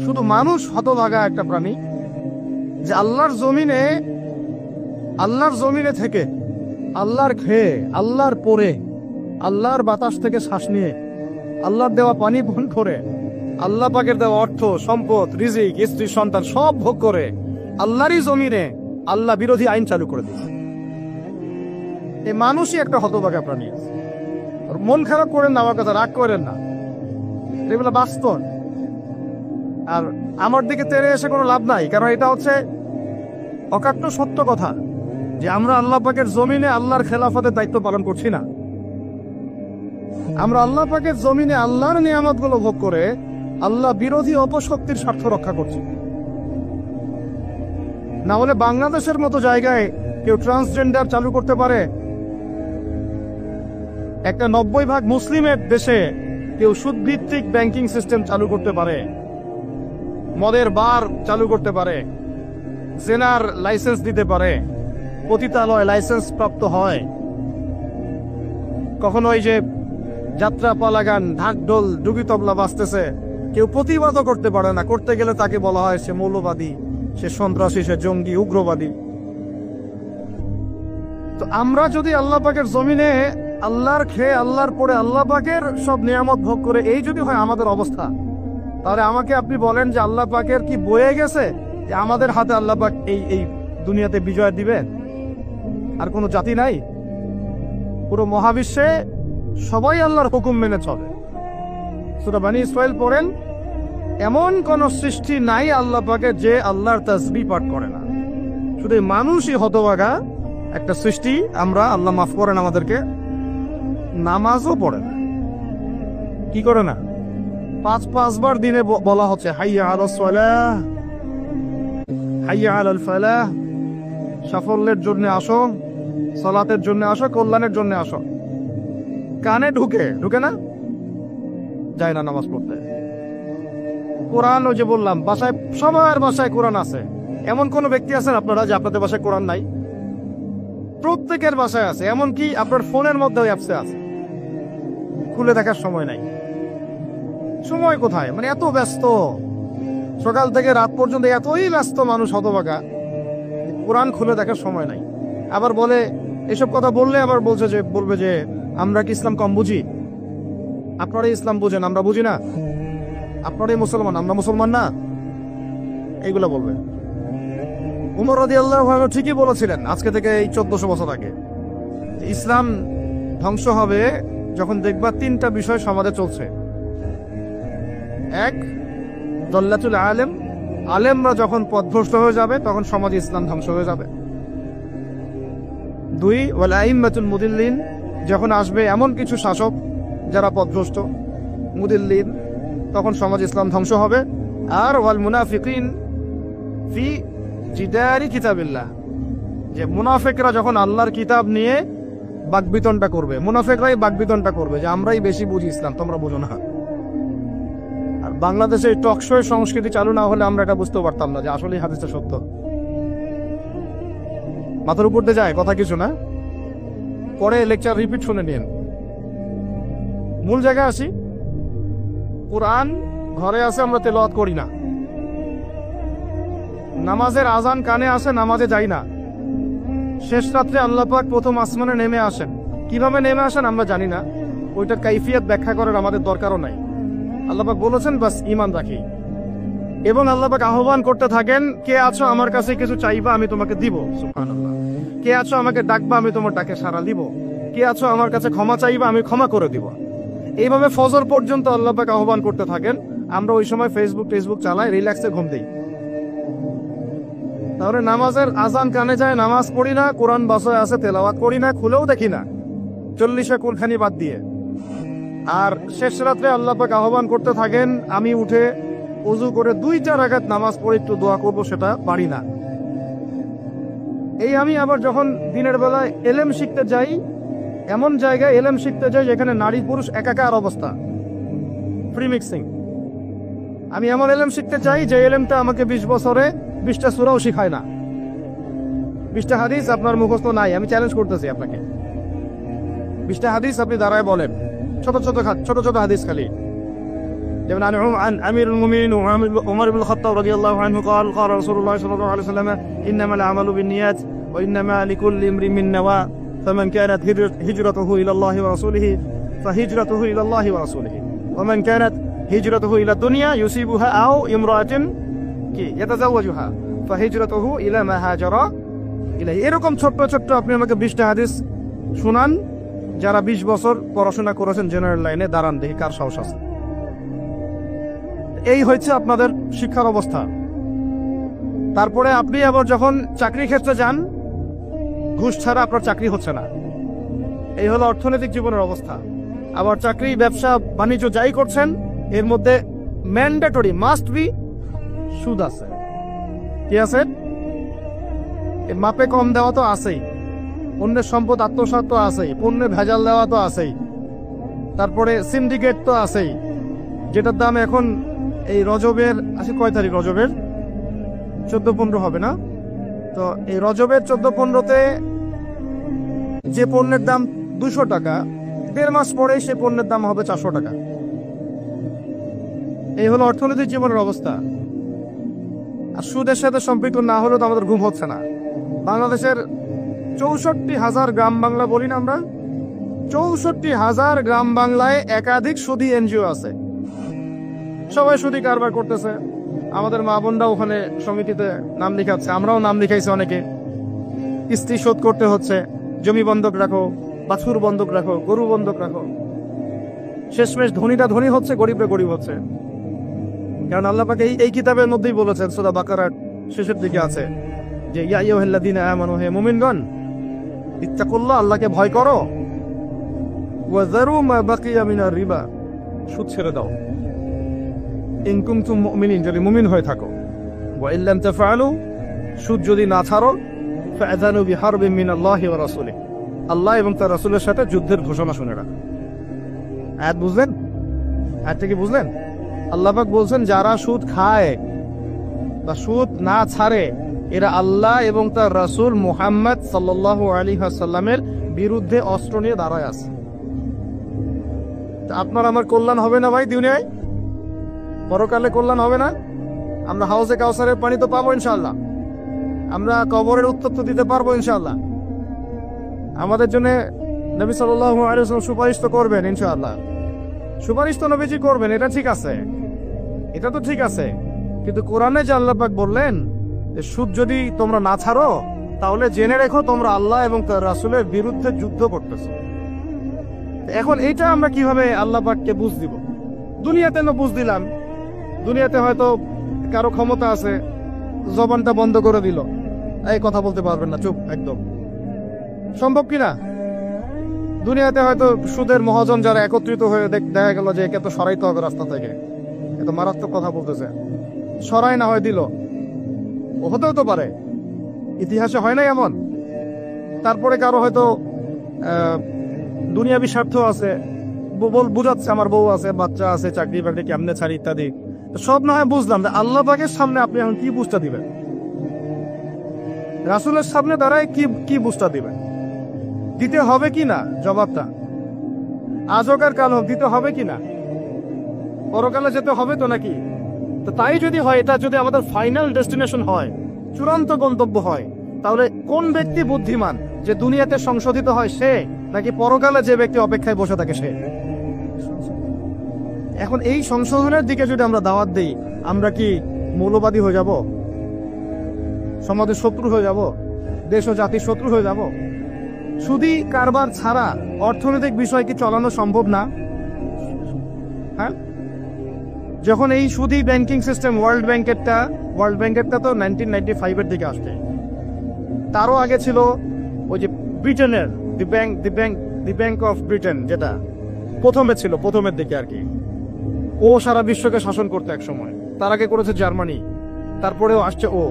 শুধু মানুষ হতভাগা একটা প্রাণী যে আল্লাহর জমিনে থেকে আল্লাহর খেয়ে, আল্লাহর পরে, আল্লাহর বাতাস থেকে শ্বাস নিয়ে, আল্লাহর দেওয়া পানি পান করে, আল্লাহ পাকের দেওয়া অর্থ, সম্পদ, রিজিক, স্ত্রী, সন্তান সব ভোগ করে আল্লাহরই জমিনে আল্লাহ বিরোধী আইন চালু করে দিচ্ছে। এই মানুষই একটা হতভাগা প্রাণী। মন খারাপ করেন না, আমার কথা রাগ করেন না, এগুলো বাস্তব। আর আমার দিকে তেড়ে এসে কোনো লাভ নাই, কারণ এটা হচ্ছে অকাট্য সত্য কথা যে আমরা আল্লাহ পাকের জমিনে আল্লাহর খেলাফতের দায়িত্ব পালন করছি না। আমরা আল্লাহ পাকের জমিনে আল্লাহর নিয়ামতগুলো ভোগ করে আল্লাহ বিরোধী অপশক্তির স্বার্থ রক্ষা করছি। না হলে বাংলাদেশের মতো জায়গায় কেউ ট্রান্সজেন্ডার চালু করতে পারে, একটা 90% মুসলিমের দেশে কেউ সুদভিত্তিক ব্যাংকিং সিস্টেম চালু করতে পারে, মদের বার চালু করতে পারে, জেনার লাইসেন্স দিতে পারে, পতিতালয় লাইসেন্স প্রাপ্ত হয়, কখনো ওই যে যাত্রা পালাগান, ঢাক ঢোল, ডুগি তবলা বাজতেছে, কেউ প্রতিবাদও করতে পারে না। করতে গেলে তাকে বলা হয় সে মৌলবাদী, সে সন্ত্রাসী, সে জঙ্গি, উগ্রবাদী। তো আমরা যদি আল্লাহ পাকের জমিনে আল্লাহর খেয়ে, আল্লাহর পরে, আল্লাহ পাকের সব নিয়ামত ভোগ করে এই যদি হয় আমাদের অবস্থা, তাহলে আমাকে আপনি বলেন যে আল্লাহ পাকের কি বয়ে গেছে যে আমাদের হাতে আল্লাহ পাক এই দুনিয়াতে বিজয় দিবেন? আর কোনো জাতি নাই, পুরো মহাবিশ্বে সবাই আল্লাহর হুকুম মেনে চলে। সূরা বনী ইসরাঈল পড়েন, এমন কোন সৃষ্টি নাই আল্লাহ পাকের যে আল্লাহর তাসবিহ পাঠ করে না। শুধু মানুষই হতভাগা একটা সৃষ্টি। আমরা, আল্লাহ মাফ করেন আমাদেরকে, নামাজও পড়ে না। কি করে না? পাঁচবার দিনে বলা হচ্ছে হাইয়া আলাস সালাহ, হাইয়া আলাল ফালাহ, সাফল্যের জন্য আসো, সালাতের জন্য আসো, কল্যাণের জন্য আসো। কানে ঢুকে না, যায় না নামাজ পড়তে। কোরআন, ওই যে বললাম, বাসায়, সবার বাসায় কোরআন আছে। এমন কোন ব্যক্তি আছেন আপনারা যে আপনাদের বাসায় কোরআন নাই? প্রত্যেকের বাসায় আছে। এমনকি আপনার ফোনের মধ্যে ওই অ্যাপসে আছে, খুলে দেখার সময় নাই। সময় কোথায়? মানে এত ব্যস্ত, সকাল থেকে রাত পর্যন্ত এতই ব্যস্ত মানুষ হতভাগা, কোরআন খুলে দেখার সময় নাই। আবার বলে, এসব কথা বললে আবার বলবে যে আমরা কি ইসলাম কম বুঝি? আপনারাই ইসলাম বুঝেন, আমরা বুঝি না। আপনারাই মুসলমান, আমরা মুসলমান না, এইগুলা বলবে। উমর রাদিয়াল্লাহু আনহু ঠিকই বলেছিলেন আজকে থেকে এই 1400 বছর আগে, ইসলাম ধ্বংস হবে যখন দেখবা তিনটা বিষয় সমাজে চলছে। এক, দল্লাতুল আলেম, আলেমরা যখন পথভ্রষ্ট হয়ে যাবে তখন সমাজে ইসলাম ধ্বংস হয়ে যাবে। দুই, ওয়াল আইম্মাতুল মুদিল্লিন, যখন আসবে এমন কিছু শাসক যারা পথভ্রষ্ট, মুদিল্লিন, তখন সমাজ ইসলাম ধ্বংস হবে। আর ওয়াল মুনাফিকিন ফি জিদারি কিতাবিল্লাহ, যে মুনাফিকরা যখন আল্লাহর কিতাব নিয়ে বাকবিতনটা করবে, মুনাফিকরাই বাকবিতনটা করবে যে আমরাই বেশি বুঝি ইসলাম, তোমরা বুঝো না। আর বাংলাদেশে টকশো সংস্কৃতি চালু না হলে আমরা এটা বুঝতে পারতাম না যে আসলে হাদিসটা সত্য। মাথার উপর দিয়ে যায় কথা কিছু না, পরে লেকচার রিপিট শুনে নিন। মূল জায়গায় আসি। কোরআন ঘরে আছে, আমরা তেলাওয়াত করি না। নামাজের আজান কানে আসে, নামাজে যাই না। শেষ রাত্রে আল্লাহ পাক প্রথম আসমানে নেমে আসেন। কিভাবে নেমে আসেন আমরা জানি না, ওইটার কাইফিয়ত ব্যাখ্যা করার আমাদের দরকারও নাই। আল্লাহ পাক বলেছেন বাস ঈমান রাখি। এবং আল্লাহ পাক আহ্বান করতে থাকেন, কে আছো আমার কাছে কিছু চাইবা আমি তোমাকে দিব। সুবহানাল্লাহ। কে আছো আমাকে ডাকবা আমি তোমার ডাকে সাড়া দিব। কে আছো আমার কাছে ক্ষমা চাইবা আমি ক্ষমা করে দিব। এইভাবে ফজর পর্যন্ত আল্লাহ পাক আহ্বান করতে থাকেন। আমরা ওই সময় ফেসবুক চালাই, রিল্যাক্সে ঘুম দিই। তাহলে নামাজের আজান কানে যায়, নামাজ পড়ি না, কোরআন বাসায় আছে, তেলাওয়াত করি না, খুলেও দেখি না, 40 কুলখানি বাদ দিয়ে। আর শেষ রাত্রে আল্লাহ পাক আহ্বান করতে থাকেন, আমি উঠে ওযু করে 2 রাকাত নামাজ পড়ে একটু দোয়া করব, সেটা পারি না। এই আমি আবার যখন দিনের বেলায় এলেম শিখতে যাই, এমন জায়গায় এলেম শিখতে যাই যেখানে নারী পুরুষ একাকার অবস্থা, ফ্রি মিক্সিং। আমি এমন এলেম শিখতে চাই যে এলেমটা আমাকে 20 বছরে 20টা সূরাও শিখায় না, 20টা হাদিস আপনার মুখস্থ নাই। আমি চ্যালেঞ্জ করতেছি আপনাকে, 20টা হাদিস আপনি দাঁড়ায় বলেন, ছোট ছোট হাদিস খালি, যেমন عن أمير المؤمنين عمر بن الخطاب رضي الله عنه قال قال رسول الله صلى الله عليه وسلم إنما الأعمال بالنيات وإنما لكل امرئ ما نوى فمن كانت هجرته إلى الله ورسوله فهجرته إلى الله ورسوله ومن كانت هجرته إلى الدنيا يصيبها أو امرأة يتزوجها فهجرته إلى ما هاجر إليه এরকম ছোট্ট ছোট্ট আপনি আমাকে 20টা হাদিস শুনান যারা 20 বছর পড়াশোনা করেছেন জেনারেল লাইনে, দাঁড়ান দেখি কার সাহস আছে। এই হচ্ছে আপনাদের শিক্ষার অবস্থা। তারপরে আপনি আবার যখন চাকরি ক্ষেত্রে যান, ঘুষ ছাড়া আপনার চাকরি হচ্ছে না। এই হলো অর্থনৈতিক জীবনের অবস্থা। আবার চাকরি, ব্যবসা, বাণিজ্য যাই করছেন, এর মধ্যে ম্যান্ডেটরি মাস্ট বি সুদ আছে। কি আছে? এর মাপে কম দেওয়া তো আছেই, অন্যের সম্পদ আত্মসাৎ তো আছেই, পণ্যে ভেজাল দেওয়া তো আছেই, তারপরে সিন্ডিকেট তো আছেই, যেটার দাম এখন এই রজবের আছে কয় তারিখ? রজবের 14-15 হবে না? তো এই রজবের 14-15-তে যে পণ্যের দাম 200 টাকা, 1.5 মাস পরে সে পণ্যের দাম হবে 400 টাকা। এই হলো অর্থনৈতিক জীবনের অবস্থা। আর সুদের সাথে সম্পৃক্ত না হলে তো আমাদের ঘুম হচ্ছে না। বাংলাদেশের 64,000 গ্রাম বাংলা বলি না আমরা, 64,000 গ্রাম বাংলায় একাধিক সুদী এনজিও আছে। সবাই সুদী কারবার করতেছে। আমাদের মা বোনরা ওখানে সমিতিতে নাম লিখাচ্ছে, আমরাও নাম লিখাইছি অনেকে। কিস্তি শোধ করতে হচ্ছে, জমি বন্ধক রাখো, বাছুর বন্ধক রাখো, গরু বন্ধক রাখো। শেষমেশ ধনীরা ধনী হচ্ছে, গরিবরা গরিব হচ্ছে। কারণ আল্লাহ পাক এই কিতাবের মধ্যেই বলেছেন, সূরা বাকারার শেষের দিকে আছে যে ইয়া আইয়ুহাল্লাযীনা আমানু, হে মুমিনগণ, ইত্তাকুল্লাহ, আল্লাহকে ভয় করো, ওয়া যারু মা বাকিয়া মিনার রিবা, সুদ ছেড়ে দাও, ইন কুনতুম মুমিনিন, যদি মুমিন হয়ে থাকো, ওয়া ইল্লাম তাফআলু, সুদ যদি না ছাড়ো, ফাআযানু বিহারবিন মিনাল্লাহি ওয়া রাসূলিহি, আল্লাহ এবং তার রাসূলের সাথে যুদ্ধের ঘোষণা শুনে রাখো। আয়াত বুঝলেন? আয়াতটা কি বুঝলেন? আল্লাহ পাক বলছেন যারা সুদ খায় বা সুদ না ছাড়ে, এরা আল্লাহ এবং তার রাসূল মুহাম্মদ সাল্লাল্লাহু আলাইহি ওয়াসাল্লামের বিরুদ্ধে অস্ত্র নিয়ে দাঁড়ায় আছে। আপনার আমার কল্যাণ হবে না ভাই দুনিয়ায়? পরকালে কল্যাণ হবে না? আমরা হাউজে কাউসারের পানি তো পাবো ইনশাআল্লাহ, আমরা কবরের উত্তর তো দিতে পারবো ইনশাআল্লাহ, আমাদের জন্য নবী সাল্লাল্লাহু আলাইহি ওয়াসাল্লাম সুপারিশ তো করবেন ইনশাআল্লাহ। সুপারিশ তো নবীজি করবেন, এটা ঠিক আছে, এটা তো ঠিক আছে। কিন্তু কোরআনে যে আল্লাহ পাক বললেন যে সুদ যদি তোমরা না ছাড়ো, তাহলে জেনে রেখো তোমরা আল্লাহ এবং তার রাসূলের বিরুদ্ধে যুদ্ধ করতেছো। এখন এইটা আমরা কিভাবে আল্লাহ পাককে বুঝ দিব? দুনিয়াতে না বুঝ দিলাম, দুনিয়াতে হয়তো কারো ক্ষমতা আছে, জবানটা বন্ধ করে দিল, এই কথা বলতে পারবেন না, চুপ একদম। সম্ভব কিনা? দুনিয়াতে হয়তো সুদের মহাজন যারা একত্রিত হয়ে দেখা গেল যে একে তো সরাইতে হবে রাস্তা থেকে, এত মারাত্মক কথা বলতেছে, সরাই না হয় দিল, হতেও তো পারে, ইতিহাসে হয় নাই এমন। তারপরে কারো হয়তো দুনিয়াবি স্বার্থ আছে, বুঝাচ্ছে আমার বউ আছে, বাচ্চা আছে, চাকরি বাকরি কেমনে ছাড়ি ইত্যাদি। সব না হয় বুঝলাম, যে আল্লাহ পাকের সামনে আপনি এখন কি বুঝটা দিবেন? রাসূলের সামনে দাঁড়ায় কি বুঝটা দিবেন? দিতে হবে কি না জবাবটা? আজ হোক আর কাল হোক দিতে হবে কি না? পরকালে যেতে হবে তো নাকি? তো তাই যদি হয়, এটা যদি আমাদের ফাইনাল ডেস্টিনেশন হয়, চূড়ান্ত গন্তব্য হয়, তাহলে কোন ব্যক্তি বুদ্ধিমান, যে দুনিয়াতে সংশোধিত হয় সে, নাকি পরকালে যে ব্যক্তি অপেক্ষায় বসে থাকে সে? এখন এই সংশোধনের দিকে যদি আমরা দাওয়াত দিই, আমরা কি মৌলবাদী হয়ে যাব? সমাজের শত্রু হয়ে যাব? দেশ ও জাতির শত্রু হয়ে যাব? সুদী কারবার ছাড়া অর্থনৈতিক বিষয় কি চালানো সম্ভব না? হ্যাঁ, যখন এই সুদী ব্যাংকিং সিস্টেম, ওয়ার্ল্ড ব্যাংকেরটা তো 1995-এর দিকে আসছে। তারও আগে ছিল ওই যে ব্রিটেনের দি ব্যাংক অফ ব্রিটেন, যেটা প্রথমে ছিল, প্রথমের দিকে আর কি। ও সারা বিশ্বকে শাসন করতে এক সময়। তার আগে করেছে জার্মানি, তারপরেও আসছে ও।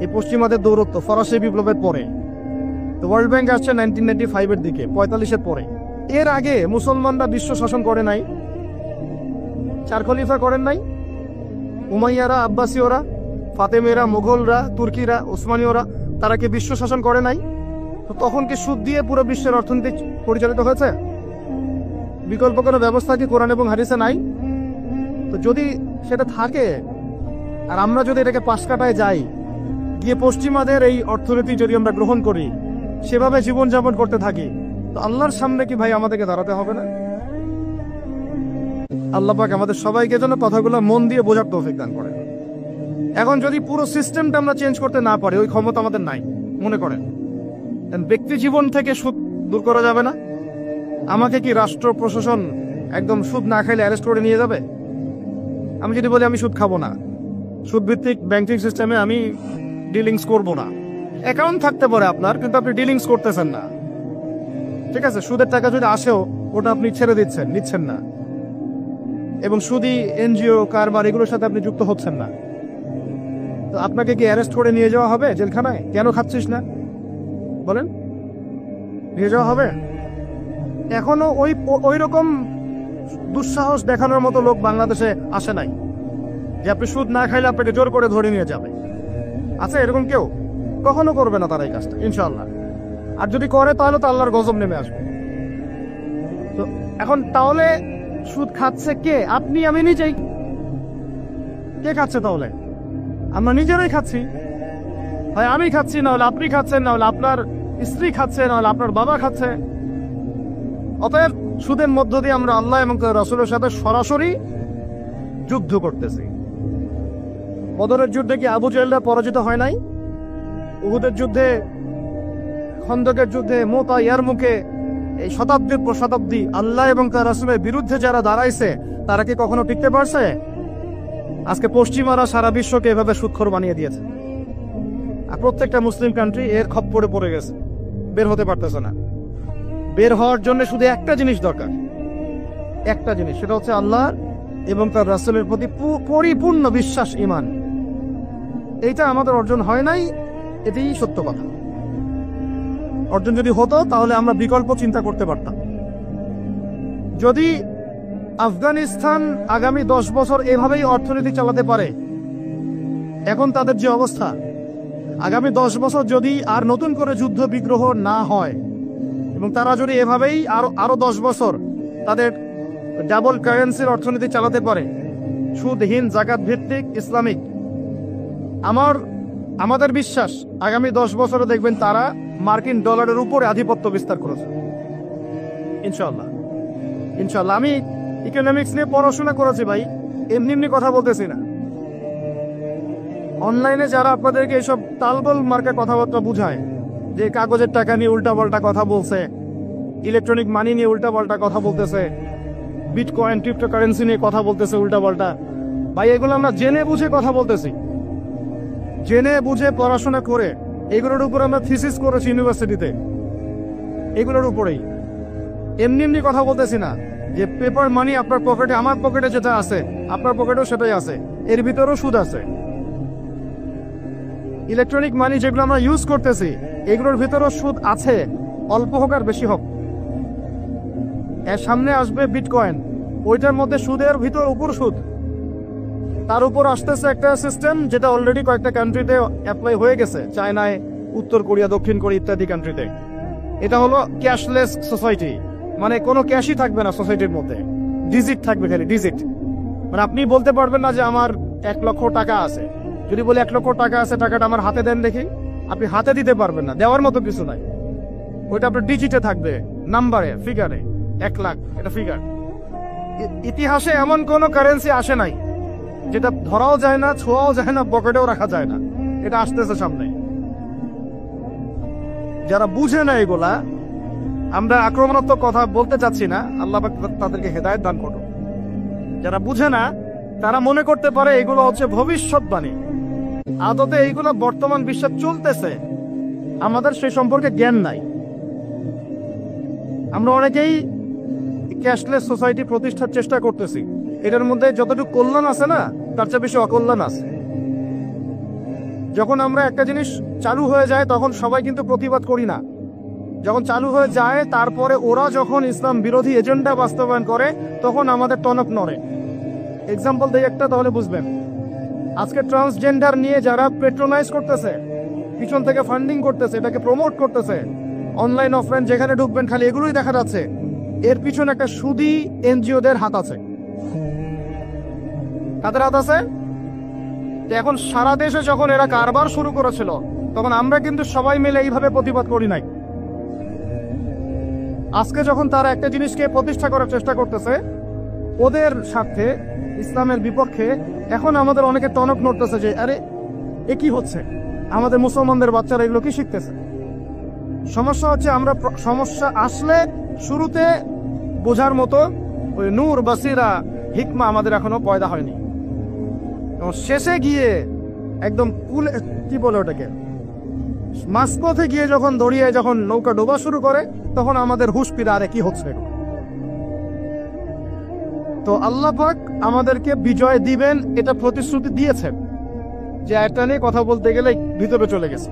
এই পশ্চিমাদের দৌরত্ব ফরাসি বিপ্লবের পরে। তো ওয়ার্ল্ড ব্যাংক আসছে 1995-এর দিকে, 45-এর পরে। এর আগে মুসলমানরা বিশ্ব শাসন করে নাই, 4 খলিফা করেন নাই, উমাইয়ারা, আব্বাসীয়রা, ফাতেমেরা, মুঘলরা, তুর্কিরা, ওসমানীয়রা, তারা কি বিশ্ব শাসন করে নাই? তো তখন কি সুদ দিয়ে পুরো বিশ্বের অর্থনীতি পরিচালিত হয়েছে? বিকল্প কোনো ব্যবস্থা কি কোরআন এবং হাদিসে নাই? তো যদি সেটা থাকে আর আমরা যদি এটাকে পাশ কাটায় যাই, গিয়ে পশ্চিমাদের এই অর্থনীতি যদি আমরা গ্রহণ করি, সেভাবে জীবনযাপন করতে থাকি, তো আল্লাহর সামনে কি ভাই আমাদেরকে দাঁড়াতে হবে না? আল্লাহ পাক আমাদের সবাইকে যেন কথাগুলো মন দিয়ে বোঝার তৌফিক দান করেন। এখন যদি পুরো সিস্টেমটা আমরা চেঞ্জ করতে না পারি, ওই ক্ষমতা আমাদের নাই মনে করেন, ব্যক্তি জীবন থেকে সুদ দূর করা যাবে না? আমাকে কি রাষ্ট্র প্রশাসন একদম সুদ না খাইলে অ্যারেস্ট করে নিয়ে যাবে? আমি যদি বলি আমি সুদ খাবো না, সুদ ভিত্তিক ব্যাংকিং সিস্টেমে আমি ডিলিংস করব না, অ্যাকাউন্ট থাকতে পারে আপনার, কিন্তু আপনি ডিলিংস করতেছেন না, ঠিক আছে? সুদের টাকা যদি আসেও ওটা আপনি ছেড়ে নিচ্ছেন না, এবং সুদি এনজিও কারবার এগুলোর সাথে আপনি যুক্ত হচ্ছেন না, তো আপনাকে কি অ্যারেস্ট করে নিয়ে যাওয়া হবে জেলখানায়? কেন খাচ্ছিস না বলেন, নিয়ে যাওয়া হবে? এখনো ওই রকম দুঃসাহস দেখানোর মতো লোক বাংলাদেশে আসে নাই যে আপনি সুদ না খাইলে আপনাকে জোর করে ধরে নিয়ে যাবে। আছে এরকম কেউ? কখনো করবে না তারা এই কাজটা, ইনশাআল্লাহ। আর যদি করে তাহলে তো আল্লাহর গজব নেমে আসবে। তো এখন তাহলে সুদ খাচ্ছে কে? আপনি, আমি নিজেই। কে খাচ্ছে তাহলে? আমরা নিজেরাই খাচ্ছি। হয় আমি খাচ্ছি, না হলে আপনি খাচ্ছেন, না হলে আপনার স্ত্রী খাচ্ছে, না হলে আপনার বাবা খাচ্ছে। অতএব সুদের মধ্য দিয়ে আমরা আল্লাহ এবং রাসূলের সাথে সরাসরি যুদ্ধ করতেছি। বদরের যুদ্ধে কি আবু জাহেলরা পরাজিত হয় নাই? উহুদের যুদ্ধে, খন্দকের যুদ্ধে, মুতা, ইয়ারমুকে, এই শতাব্দীর পর শতাব্দী আল্লাহ এবং তার রাসূলের বিরুদ্ধে যারা দাঁড়াইছে তারা কি কখনো টিকতে পারছে? আজকে পশ্চিমারা সারা বিশ্বকে এভাবে সুদখোর বানিয়ে দিয়েছে, আর প্রত্যেকটা মুসলিম কান্ট্রি এর খপ্পরে পড়ে গেছে, বের হতে পারতেছে না। বের হওয়ার জন্য শুধু একটা জিনিস দরকার, একটা জিনিস, সেটা হচ্ছে আল্লাহ এবং তার রাসূলের প্রতি পরিপূর্ণ বিশ্বাস, ঈমান। এইটা আমাদের অর্জন হয় নাই, এটাই সত্য কথা। অর্জন যদি হতো তাহলে আমরা বিকল্প চিন্তা করতে পারতাম। যদি আফগানিস্তান আগামী 10 বছর এভাবেই অর্থনীতি চালাতে পারে, এখন তাদের যে অবস্থা, আগামী 10 বছর যদি আর নতুন করে যুদ্ধ বিগ্রহ না হয় এবং তারা যদি এভাবেই আরো 10 বছর তাদের ডাবল কারেন্সির অর্থনীতি চালাতে পারে, সুদহীন, জাকাত ভিত্তিক, ইসলামিক, আমাদের বিশ্বাস আগামী 10 বছরে দেখবেন তারা মার্কিন ডলারের উপরে আধিপত্য বিস্তার করেছে, ইনশাআল্লাহ। ইনশাআল্লাহ। আমি ইকোনমিক্স নিয়ে পড়াশোনা করেছি ভাই, এমনি কথা বলতেছি না। অনলাইনে যারা আপনাদেরকে এইসব তালগোল মার্কা কথাবার্তা বুঝায়, যে কাগজের টাকা নিয়ে উল্টাপাল্টা কথা বলছে, ইলেকট্রনিক মানি নিয়ে উল্টাপাল্টা কথা বলতেছে, বিটকয়েন, ক্রিপ্টোকারেন্সি নিয়ে কথা বলতেছে উল্টাপাল্টা, ভাই এগুলো আমরা জেনে বুঝে কথা বলতেছি, জেনে বুঝে পড়াশোনা করে এগুলোর উপর আমরা থিসিস করেছি ইউনিভার্সিটিতে, এগুলোর উপরেই। এমনি কথা বলতেছি না যে পেপার মানি আপনার পকেটে, আমার পকেটে যেটা আছে আপনার পকেটেও সেটাই আছে, এর ভিতরেও সুদ আছে। ইলেকট্রনিক মানি যেগুলো আমরা ইউজ করতেছি এগুলোর ভিতরেও সুদ আছে, অল্প হোক আর বেশি হোক। এর সামনে আসবে বিটকয়েন, ওইটার মধ্যে সুদের ভিতর উপর সুদ, তার উপর আসতেছে একটা সিস্টেম যেটা অলরেডি কয়েকটা কান্ট্রিতে অ্যাপ্লাই হয়ে গেছে, চায়নায়, উত্তর কোরিয়া, দক্ষিণ কোরিয়া ইত্যাদি কান্ট্রিতে। এটা হলো ক্যাশলেস সোসাইটি, মানে কোনো ক্যাশই থাকবে না সোসাইটির মধ্যে, ডিজিট থাকবে, খালি ডিজিট। মানে আপনি বলতে পারবেন না যে আমার 1 লক্ষ টাকা আছে, যদি বলে 1 লক্ষ টাকা আছে, টাকাটা আমার হাতে দেন দেখি, আপনি হাতে দিতে পারবেন না, দেওয়ার মতো কিছু নাই। ওইটা আপনার ডিজিটে থাকবে, নাম্বারে, ফিগারে, 1 লাখ, এটা ফিগার। ইতিহাসে এমন কোন কারেন্সি আসে নাই যেটা ধরাও যায় না, ছোঁয়াও যায় না, পকেটেও রাখা যায় না। এটা আসতেছে সামনে। যারা বুঝে না এগুলা, আমরা আক্রমণাত্মক কথা বলতে চাচ্ছি না, আল্লাহ পাক তাদেরকে হেদায়েত দান করুন। যারা বুঝে না তারা মনে করতে পারে এগুলো হচ্ছে ভবিষ্যৎবাণী, আদতে এইগুলো বর্তমান বিশ্বে চলতেছে, আমাদের সেই সম্পর্কে জ্ঞান নাই। আমরা অনেকেই ক্যাশলেস সোসাইটি প্রতিষ্ঠার চেষ্টা করতেছি, এটার মধ্যে যতটুকু কল্যাণ আছে না তার চেয়ে বেশি অকল্যাণ আছে। যখন আমরা একটা জিনিস চালু হয়ে যায় তখন সবাই কিন্তু প্রতিবাদ করি না, যখন চালু হয়ে যায় তারপরে ওরা যখন ইসলাম বিরোধী এজেন্ডা বাস্তবায়ন করে তখন আমাদের টনক নড়ে। এক্সাম্পল দেই একটা, তাহলে বুঝবেন। আজকে ট্রান্সজেন্ডার নিয়ে যারা পেট্রোনাইজ করতেছে, পিছন থেকে ফান্ডিং করতেছে, এটাকে প্রমোট করতেছে, অনলাইন অফলাইন যেখানে ঢুকবেন খালি এগুলোই দেখা যাচ্ছে, এর পিছনে একটা সুদী এনজিওদের হাত আছে। কাদের হাত আছে? যে এখন সারা দেশে যখন এরা কারবার শুরু করেছিল, তখন আমরা কিন্তু সবাই মিলে এইভাবে প্রতিবাদ করি নাই। আজকে যখন তারা একটা জিনিসকে প্রতিষ্ঠা করার চেষ্টা করতেছে ওদের স্বার্থে, ইসলামের বিপক্ষে, এখন আমাদের অনেকে টনক নড়তেছে যে আরে এ কি হচ্ছে, আমাদের মুসলমানদের বাচ্চারা এগুলো কি শিখতেছে। সমস্যা হচ্ছে আমরা সমস্যা আসলে শুরুতে বোঝার মতো ওই নূর, বাসিরা, হিকমা আমাদের এখনো পয়দা হয়নি। এবং শেষে গিয়ে একদম কি বলে ওটাকে, মাঝপথে গিয়ে যখন দড়িয়ে যখন নৌকা ডোবা শুরু করে, তখন আমাদের হুঁশ ফিরে আরে কি হচ্ছে। তো আল্লাহ পাক আমাদেরকে বিজয় দিবেন এটা প্রতিশ্রুতি দিয়েছেন। যে এটা নিয়ে কথা বলতে গেলে ভিতরে চলে গেছে।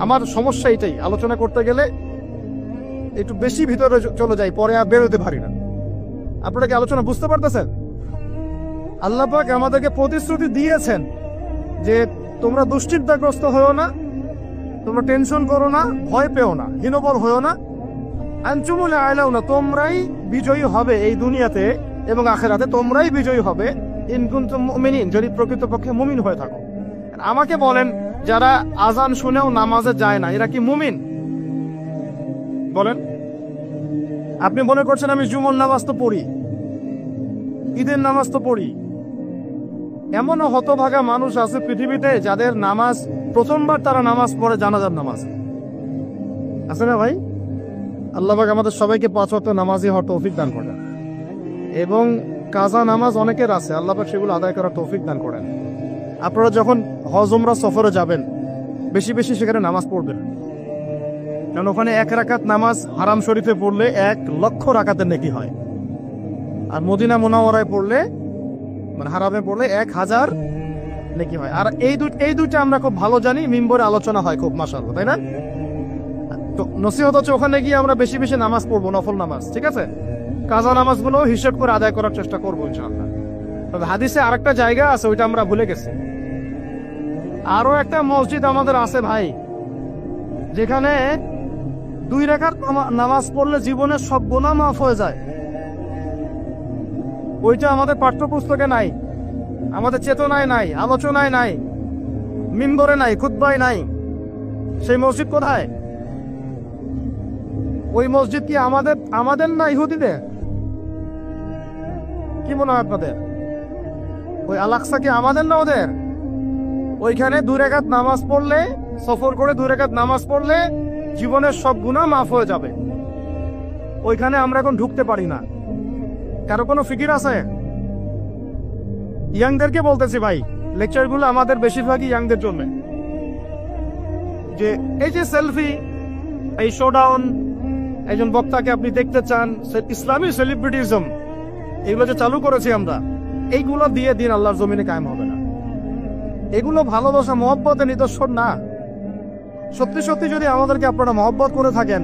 আমার সমস্যা এটাই, আলোচনা করতে গেলে একটু বেশি ভিতরে চলে যাই, পরে আর বেরোতে পারি না। আপনারা কি আলোচনা বুঝতে পারতেছেন? আল্লাহ পাক আমাদেরকে প্রতিশ্রুতি দিয়েছেন যে তোমরা দুশ্চিন্তাগ্রস্ত হয়েও না, তোমরা টেনশন করো না, ভয় পেও না, হীনবল হয়েও না, আনচুমুলে আয়লাও না, তোমরাই বিজয়ী হবে এই দুনিয়াতে এবং আখিরাতে, তোমরাই বিজয়ী হবে ইন কুনতুম মুমিনিন, যদি প্রকৃতপক্ষে মুমিন হয়ে থাকো। আমাকে বলেন, যারা আজান শুনেও নামাজে যায় না এরা কি মুমিন? বলেন। আপনি মনে করছেন আমি জুমার নামাজ তো পড়ি, ঈদের নামাজ তো পড়ি। এমনও হতভাগা মানুষ আছে পৃথিবীতে যাদের নামাজ প্রথমবার তারা নামাজ পড়ে জানাজার নামাজ। আছে না ভাই? আল্লাহ পাক আমাদের সবাইকে 5 ওয়াক্ত নামাজি হওয়ার তৌফিক দান করেন। এবং কাজা নামাজ অনেকের আছে, আল্লাহ পাক সেগুলো আদায় করার তৌফিক দান করেন। আপনারা যখন হজ উমরা সফরে যাবেন বেশি বেশি সেখানে নামাজ পড়বেন, কারণ ওখানে 1 রাকাত নামাজ হারাম শরীফে পড়লে 1 লক্ষ রাকাতের নেকি হয়। আর মদিনা মুনাওয়ারায় পড়লে, মানে হারামে পড়লে 1000 নেকি হয়। আর এই দুইটা আমরা খুব ভালো জানি, মিম্বরে আলোচনা হয় খুব, মাশাআল্লাহ, তাই না? তো নসিহত হচ্ছে ওখানে গিয়ে আমরা বেশি বেশি নামাজ পড়বো, নফল নামাজ, ঠিক আছে? কাজা নামাজগুলো হিসেব করে আদায় করার চেষ্টা করবো ইনশাআল্লাহ। তবে হাদিসে আরেকটা জায়গা আছে, ওইটা আমরা ভুলে গেছি। আরো একটা মসজিদ আমাদের আছে ভাই, যেখানে 2 রাকাত নামাজ পড়লে জীবনের সব গুনাহ মাফ হয়ে যায়। ওইটা আমাদের পাঠ্যপুস্তকে নাই, আমাদের চেতনায় নাই, আলোচনায় নাই, মিম্বরে নাই, খুতবায় নাই। সেই মসজিদ কোথায়? ওই মসজিদ কি আমাদের না ইহুদিদের? কি মনে হয় আপনাদের? ওই আল-আকসা কি আমাদের না ওদের? ওইখানে 2 রাকাত নামাজ পড়লে, সফর করে 2 রাকাত নামাজ পড়লে জীবনের সব গুনাহ মাফ হয়ে যাবে। ওইখানে আমরা এখন ঢুকতে পারি না। কারো কোনো ফিকির আছে? ইয়াংদেরকে বলতেছি ভাই, লেকচারগুলো আমাদের বেশিরভাগই ইয়াংদের জন্য। যে এই যে সেলফি, এই শোডাউন, একজন বক্তাকে আপনি দেখতে চান, ইসলামী সেলিব্রিটিজম, এগুলো যে চালু করেছি আমরা, এইগুলো দিয়ে দিন আল্লাহর জমিনে কায়েম হবে না। এগুলো ভালোবাসা মহব্বতের নিদর্শন না। সত্যি সত্যি যদি আমাদেরকে আপনারা মহব্বত করে থাকেন,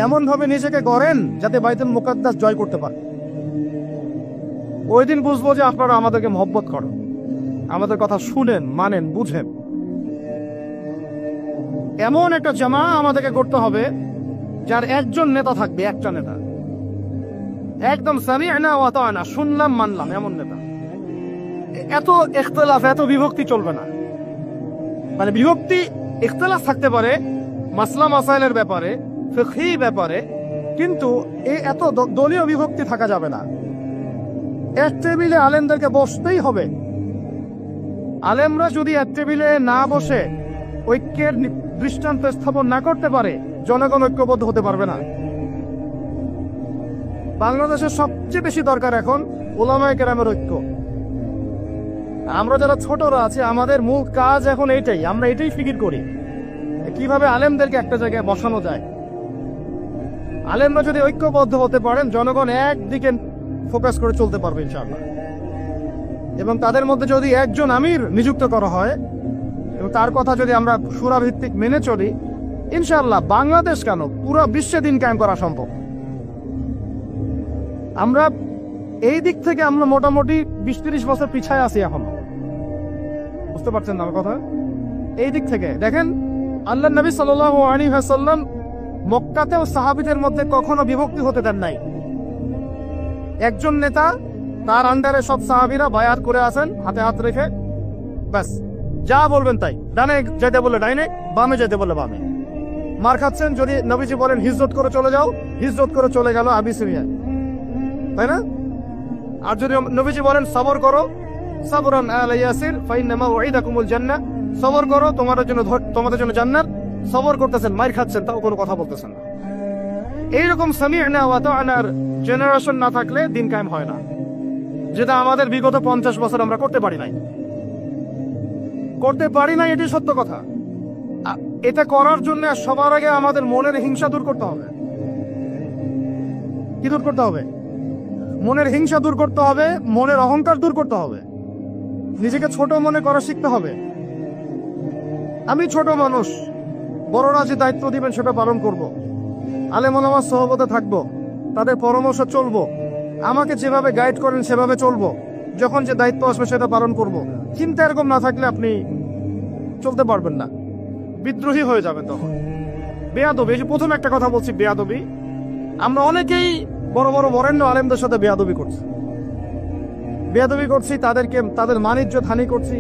এমন ভাবে নিজেকে গড়েন যাতে বাইতুল মুকাদ্দাস জয় করতে পারেন। ওই দিন বুঝবো যে আপনারা আমাদেরকে মহব্বত করেন, আমাদের কথা শুনেন, মানেন, বুঝেন। এমন একটা জামা আমাদেরকে করতে হবে যার একজন নেতা থাকবে, একটা নেতা, একদম সামি'না ওয়া আতা'না, শুনলাম মানলাম, এমন নেতা। এত ইখতিলাফ, এত বিভক্তি চলবে না। মানে বিভক্তি, ইখতিলাফ থাকতে পারে মাসলা মাসাইলের ব্যাপারে, ফিকহি ব্যাপারে, কিন্তু এত দলীয় বিভক্তি থাকা যাবে না। এক টেবিলে আলেমদেরকে বসতেই হবে। আলেমরা যদি এক টেবিলে না বসে ঐক্যের দৃষ্টান্ত স্থাপন না করতে পারে, জনগণ ঐক্যবদ্ধ হতে পারবে না। বাংলাদেশের সবচেয়ে বেশি দরকার এখন উলামায়ে কেরামের ঐক্য। আমরা যারা ছোটরা আছি, আমাদের মূল কাজ এখন এইটাই, আমরা এটাই ফিকির করি কিভাবে আলেমদেরকে একটা জায়গায় বসানো যায়। আলেমরা যদি ঐক্যবদ্ধ হতে পারেন, জনগণ একদিকে ফোকাস করে চলতে পারবে ইনশাআল্লাহ। এবং তাদের মধ্যে যদি একজন আমির নিযুক্ত করা হয় এবং তার কথা যদি আমরা সূরা ভিত্তিক মেনে চলি, ইনশাআল্লাহ বাংলাদেশ কেন, পুরো বিশ্বে দিন কায়েম করা সম্ভব। আমরা এই দিক থেকে আমরা মোটামুটি 20-30 বছর পিছায় আছি এখন, বুঝতে পারছেন না আমার কথা? এই দিক থেকে দেখেন, আল্লাহ নবী সাল্লাল্লাহু আলাইহি ওয়াসাল্লাম মক্কাতেও সাহাবীদের মধ্যে কখনো বিভক্তি হতে দেন নাই। একজন নেতা তার আন্ডারে সব সাহাবীরা বায়াত করে আছেন হাতে হাত রেখে, ব্যাস যা বলবেন তাই। ডানে যেতে বলে ডাইনে, বামে যেতে বলে বামে। মার খাচ্ছেন, যদি নবীজি বলেন হিজরত করে চলে যাও, হিজরত করে চলে গেল আবিসিনিয়া, তাই না? আর যদি নবীজি বলেন সবর করো, সাবরান আলা ইয়াসির ফাইন্নামা উইদাকুমুল জান্নাহ, সবর করো তোমাদের জন্য জান্নাত, সবর করতেছেন, মার খাচ্ছেন, তাও কোনো কথা বলতেছেন না। এইরকম সামি'না ওয়া আতা'নার জেনারেশন না থাকলে দিন কায়েম হয় না, যেটা আমাদের বিগত 50 বছর আমরা করতে পারি নাই। এটি সত্য কথা। এটা করার জন্য সবার আগে আমাদের মনের হিংসা দূর করতে হবে। কি দূর করতে হবে? মনের হিংসা দূর করতে হবে, মনের অহংকার দূর করতে হবে, নিজেকে ছোট মনে করা শিখতে হবে। আমি ছোট মানুষ, বড়রা যে দায়িত্ব দিবেন সেটা পালন করব, আলেম ওলামার সহবতে থাকবো, তাদের পরামর্শ চলবো, আমাকে যেভাবে গাইড করেন সেভাবে চলবো, যখন যে দায়িত্ব আসবে সেটা পালন করব। চিন্তা এরকম না থাকলে আপনি চলতে পারবেন না, বিদ্রোহী হয়ে যাবেন তখন। বেয়াদবি, এই যে প্রথম একটা কথা বলছি, বেয়াদবি। আমরা অনেকেই বড় বড় বরেণ্য আলেমদের সাথে বেয়াদবি করছি, তাদের মান-ইজ্জত হানি করছি।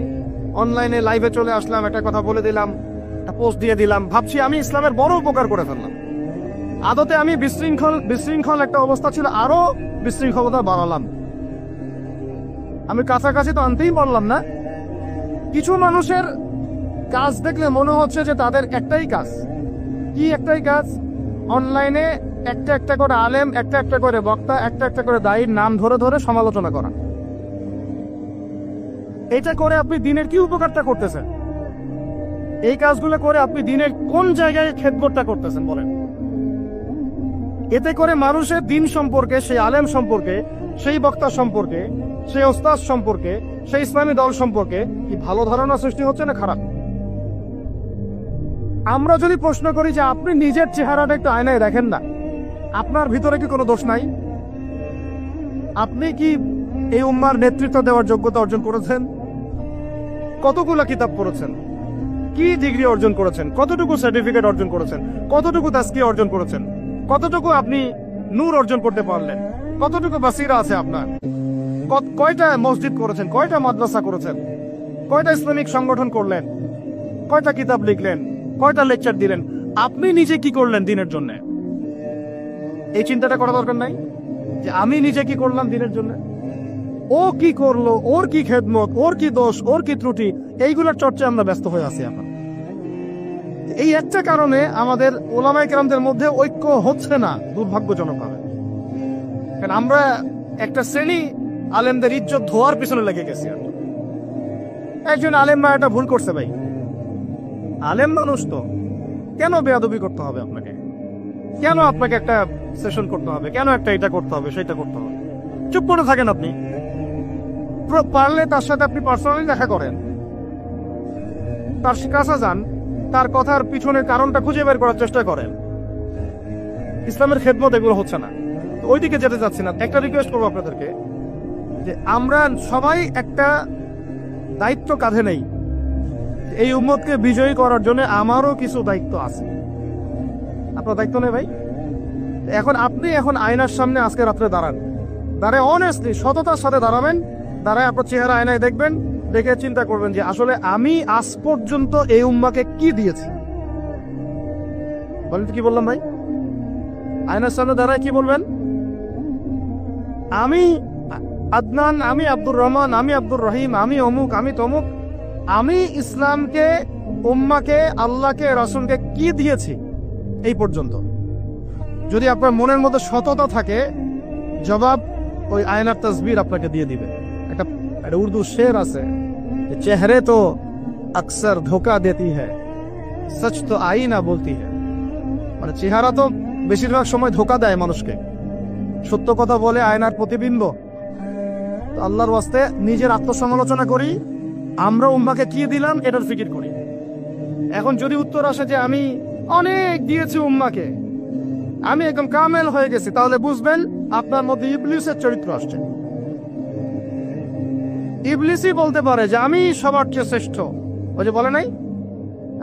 অনলাইনে লাইভে চলে আসলাম, একটা কথা বলে দিলাম, একটা পোস্ট দিয়ে দিলাম, ভাবছি আমি ইসলামের বড় উপকার করে ফেললাম। আদতে আমি বিশৃঙ্খল একটা অবস্থা ছিল, আরো বিশৃঙ্খলতা বাড়ালাম। আমি কাছাকাছি তো আনতেই পারলাম না। কিছু মানুষের কাজ দেখলে মনে হচ্ছে যে তাদের একটাই কাজ। কি একটাই কাজ? অনলাইনে একটা একটা করে আলেম, একটা একটা করে বক্তা, একটা একটা করে দায়ীর নাম ধরে ধরে সমালোচনা করা। এটা করে আপনি দিনের কি উপকারটা করতেছেন? এই কাজগুলো করে আপনি দিনের কোন জায়গায় খেদমতটা করতেছেন বলেন? এতে করে মানুষের দিন সম্পর্কে, সেই আলেম সম্পর্কে, সেই বক্তা সম্পর্কে, সেই ওস্তাদ সম্পর্কে, সেই ইসলামী দল সম্পর্কে কি ভালো ধারণা সৃষ্টি হচ্ছে না খারাপ? আমরা যদি প্রশ্ন করি যে আপনি নিজের চেহারাটা একটু আয়নায় দেখেন না, আপনার ভিতরে কি কোনো দোষ নাই? আপনি কি এই উম্মার নেতৃত্ব দেওয়ার যোগ্যতা অর্জন করেছেন? কতগুলো কিতাব পড়েছেন? কি ডিগ্রি অর্জন করেছেন? কতটুকু সার্টিফিকেট অর্জন করেছেন? কতটুকু তাজকিয়া অর্জন করেছেন? কতটুকু আপনি নূর অর্জন করতে পারলেন? কতটুকু বাসিরা আছে আপনার? কয়টা মসজিদ করেছেন? কয়টা মাদ্রাসা করেছেন? কয়টা ইসলামিক সংগঠন করলেন? কয়টা কিতাব লিখলেন? কয়টা লেকচার দিলেন? আপনি নিজে কি করলেন দিনের জন্য? এই চিন্তাটা করা দরকার নাই যে আমি নিজে কি করলাম দিনের জন্য, ও কি করলো, ওর কি খেদমত, ওর কি দোষ, ওর কি ত্রুটি, এইগুলোর চর্চায় আমরা ব্যস্ত হয়ে আছি এখন। এই একটা কারণে আমাদের ওলামায়ে কেরামদের মধ্যে ঐক্য হচ্ছে না, দুর্ভাগ্যজনকভাবে। কারণ আমরা একটা শ্রেণী আলেমদের ইজ্জত ধোয়ার পিছনে লেগে গেছি। একজন আলেম বা একটা ভুল করছে, ভাই আলেম মানুষ তো, কেন বেয়াদবি করতে হবে আপনাকে? কেন আপনাকে একটা সেশন করতে হবে? কেন একটা এটা করতে হবে, সেটা করতে হবে? চুপ করে থাকেন আপনি। পারলে তার সাথে আপনি পার্সোনালি দেখা করেন, তার কাছে যান, তার কথার পিছনের কারণটা খুঁজে বের করার চেষ্টা করেন। ইসলামের খেদমত এগুলো হচ্ছে না, ওইদিকে যেতে চাচ্ছি না। একটা রিকোয়েস্ট করবো আপনাদেরকে যে আমরা সবাই একটা দায়িত্ব কাঁধে নেই। এই উম্মতকে বিজয়ী করার জন্য আমারও কিছু দায়িত্ব আছে। আপনার দায়িত্ব নেই ভাই? আপনি আয়নার সামনে আজকে রাত্রে দাঁড়ায় অনেস্টলি সততার সাথে দাঁড়াবেন, দাঁড়ায় আপনার চেহারা আয়নায় দেখবেন, দেখে চিন্তা করবেন যে আসলে আমি আজ পর্যন্ত এই উম্মাকে কি দিয়েছি। বলেন কি বললাম ভাই? আয়নার সামনে দাঁড়ায় কি বলবেন? আমি আদনান, আমি আব্দুর রহমান, আমি আব্দুর রহিম, আমি অমুক, আমি তমুক, আমি ইসলামকে, উম্মাকে, আল্লাহকে, রাসূলকে কি দিয়েছি এই পর্যন্ত। যদি আপনার মনের মধ্যে সততা থাকে, জবাব ওই আয়নার তাসবির আপনাকে দিয়ে দিবে। একটা উর্দু শের আছে, চেহারে তো আকসর ধোকা দেতি হ্যায়, সচ তো আইনা বলতি হ্যায়। মানে চেহারা তো বেশিরভাগ সময় ধোকা দেয় মানুষকে, সত্য কথা বলে আয়নার প্রতিবিম্ব। আল্লাহর ওয়াস্তে নিজের আত্মসমালোচনা করি, আমরা উম্মাকে কি দিলাম এটার ফিকির করি। এখন যদি উত্তর আসে যে আমি অনেক দিয়েছি উম্মাকে, আমি একদম কামেল হয়ে গেছি, তাহলে বুঝবেন আপনার মধ্যে ইবলিসের চরিত্র আসছে। ইবলিসই বলতে পারে যে আমি সবার চেয়ে শ্রেষ্ঠ। ওই যে বলে নাই,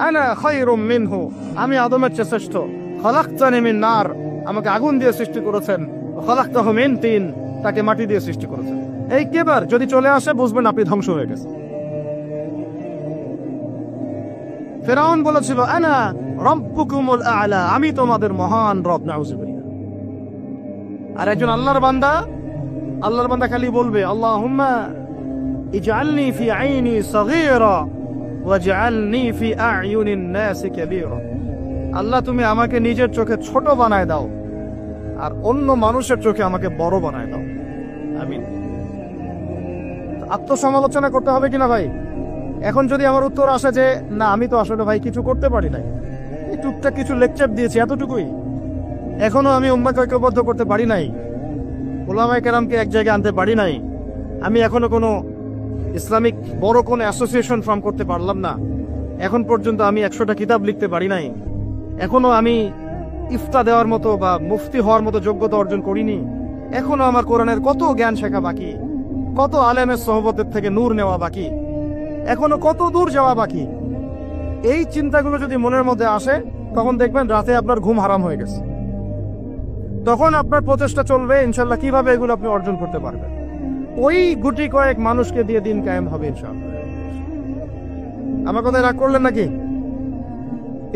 আনা খায়রুম মিনহু, আমি আদমের চেয়ে শ্রেষ্ঠ। খলাকতানি মিন নার, আমাকে আগুন দিয়ে সৃষ্টি করেছেন। খলাকতাহু মিন তিন, তাকে মাটি দিয়ে সৃষ্টি করেছেন। এই কেবার যদি চলে আসে বুঝবেন আপনি ধ্বংস হয়ে গেছে। ফেরাউন বলেছিল আনা রব্বুকুমুল আ'লা, আমি তোমাদের মহান রব। নাউযুবিল্লাহ। আর একজন আল্লাহর বান্দা খালি বলবে আল্লাহুম্মা ইজআলনি ফি আইনি সগীরা ওয়াজআলনি ফি আ'য়ুনিন নাসি কাবীরা। আল্লাহ তুমি আমাকে নিজের চোখে ছোট বানায় দাও আর অন্য মানুষের চোখে আমাকে বড় বানায় দাও। আমিন। আত্মসমালোচনা করতে হবে কিনা ভাই? এখন যদি আমার উত্তর আসে যে না আমি তো আসলে ভাই কিছু করতে পারি নাই, টুকটাক কিছু লেকচার দিয়েছি এতটুকুই, এখনো আমি উম্মাহকে ঐক্যবদ্ধ করতে পারি নাই, উলামায়ে কেরামকে এক জায়গায় আনতে পারি নাই, আমি এখনো কোনো ইসলামিক বড় কোনো অ্যাসোসিয়েশন ফর্ম করতে পারলাম না, এখন পর্যন্ত আমি 100টা কিতাব লিখতে পারি নাই, এখনো আমি ইফতা দেওয়ার মতো বা মুফতি হওয়ার মতো যোগ্যতা অর্জন করিনি, এখনো আমার কোরআনের কত জ্ঞান শেখা বাকি, কত আলেমের সোহবতের থেকে নূর নেওয়া বাকি, এখনো কত দূর যাওয়া বাকি। এই চিন্তাগুলো যদি মনের মধ্যে আসে তখন দেখবেন রাতে আপনার ঘুম হারাম হয়ে গেছে। তখন আপনার প্রচেষ্টা চলবে ইনশাল্লাহ কিভাবে এগুলো আপনি অর্জন করতে পারবেন। ওই গুটি কয়েক মানুষকে দিয়ে দিন কায়েম হবে ইনশাল্লাহ। আমার কথায় রাগ করলেন নাকি?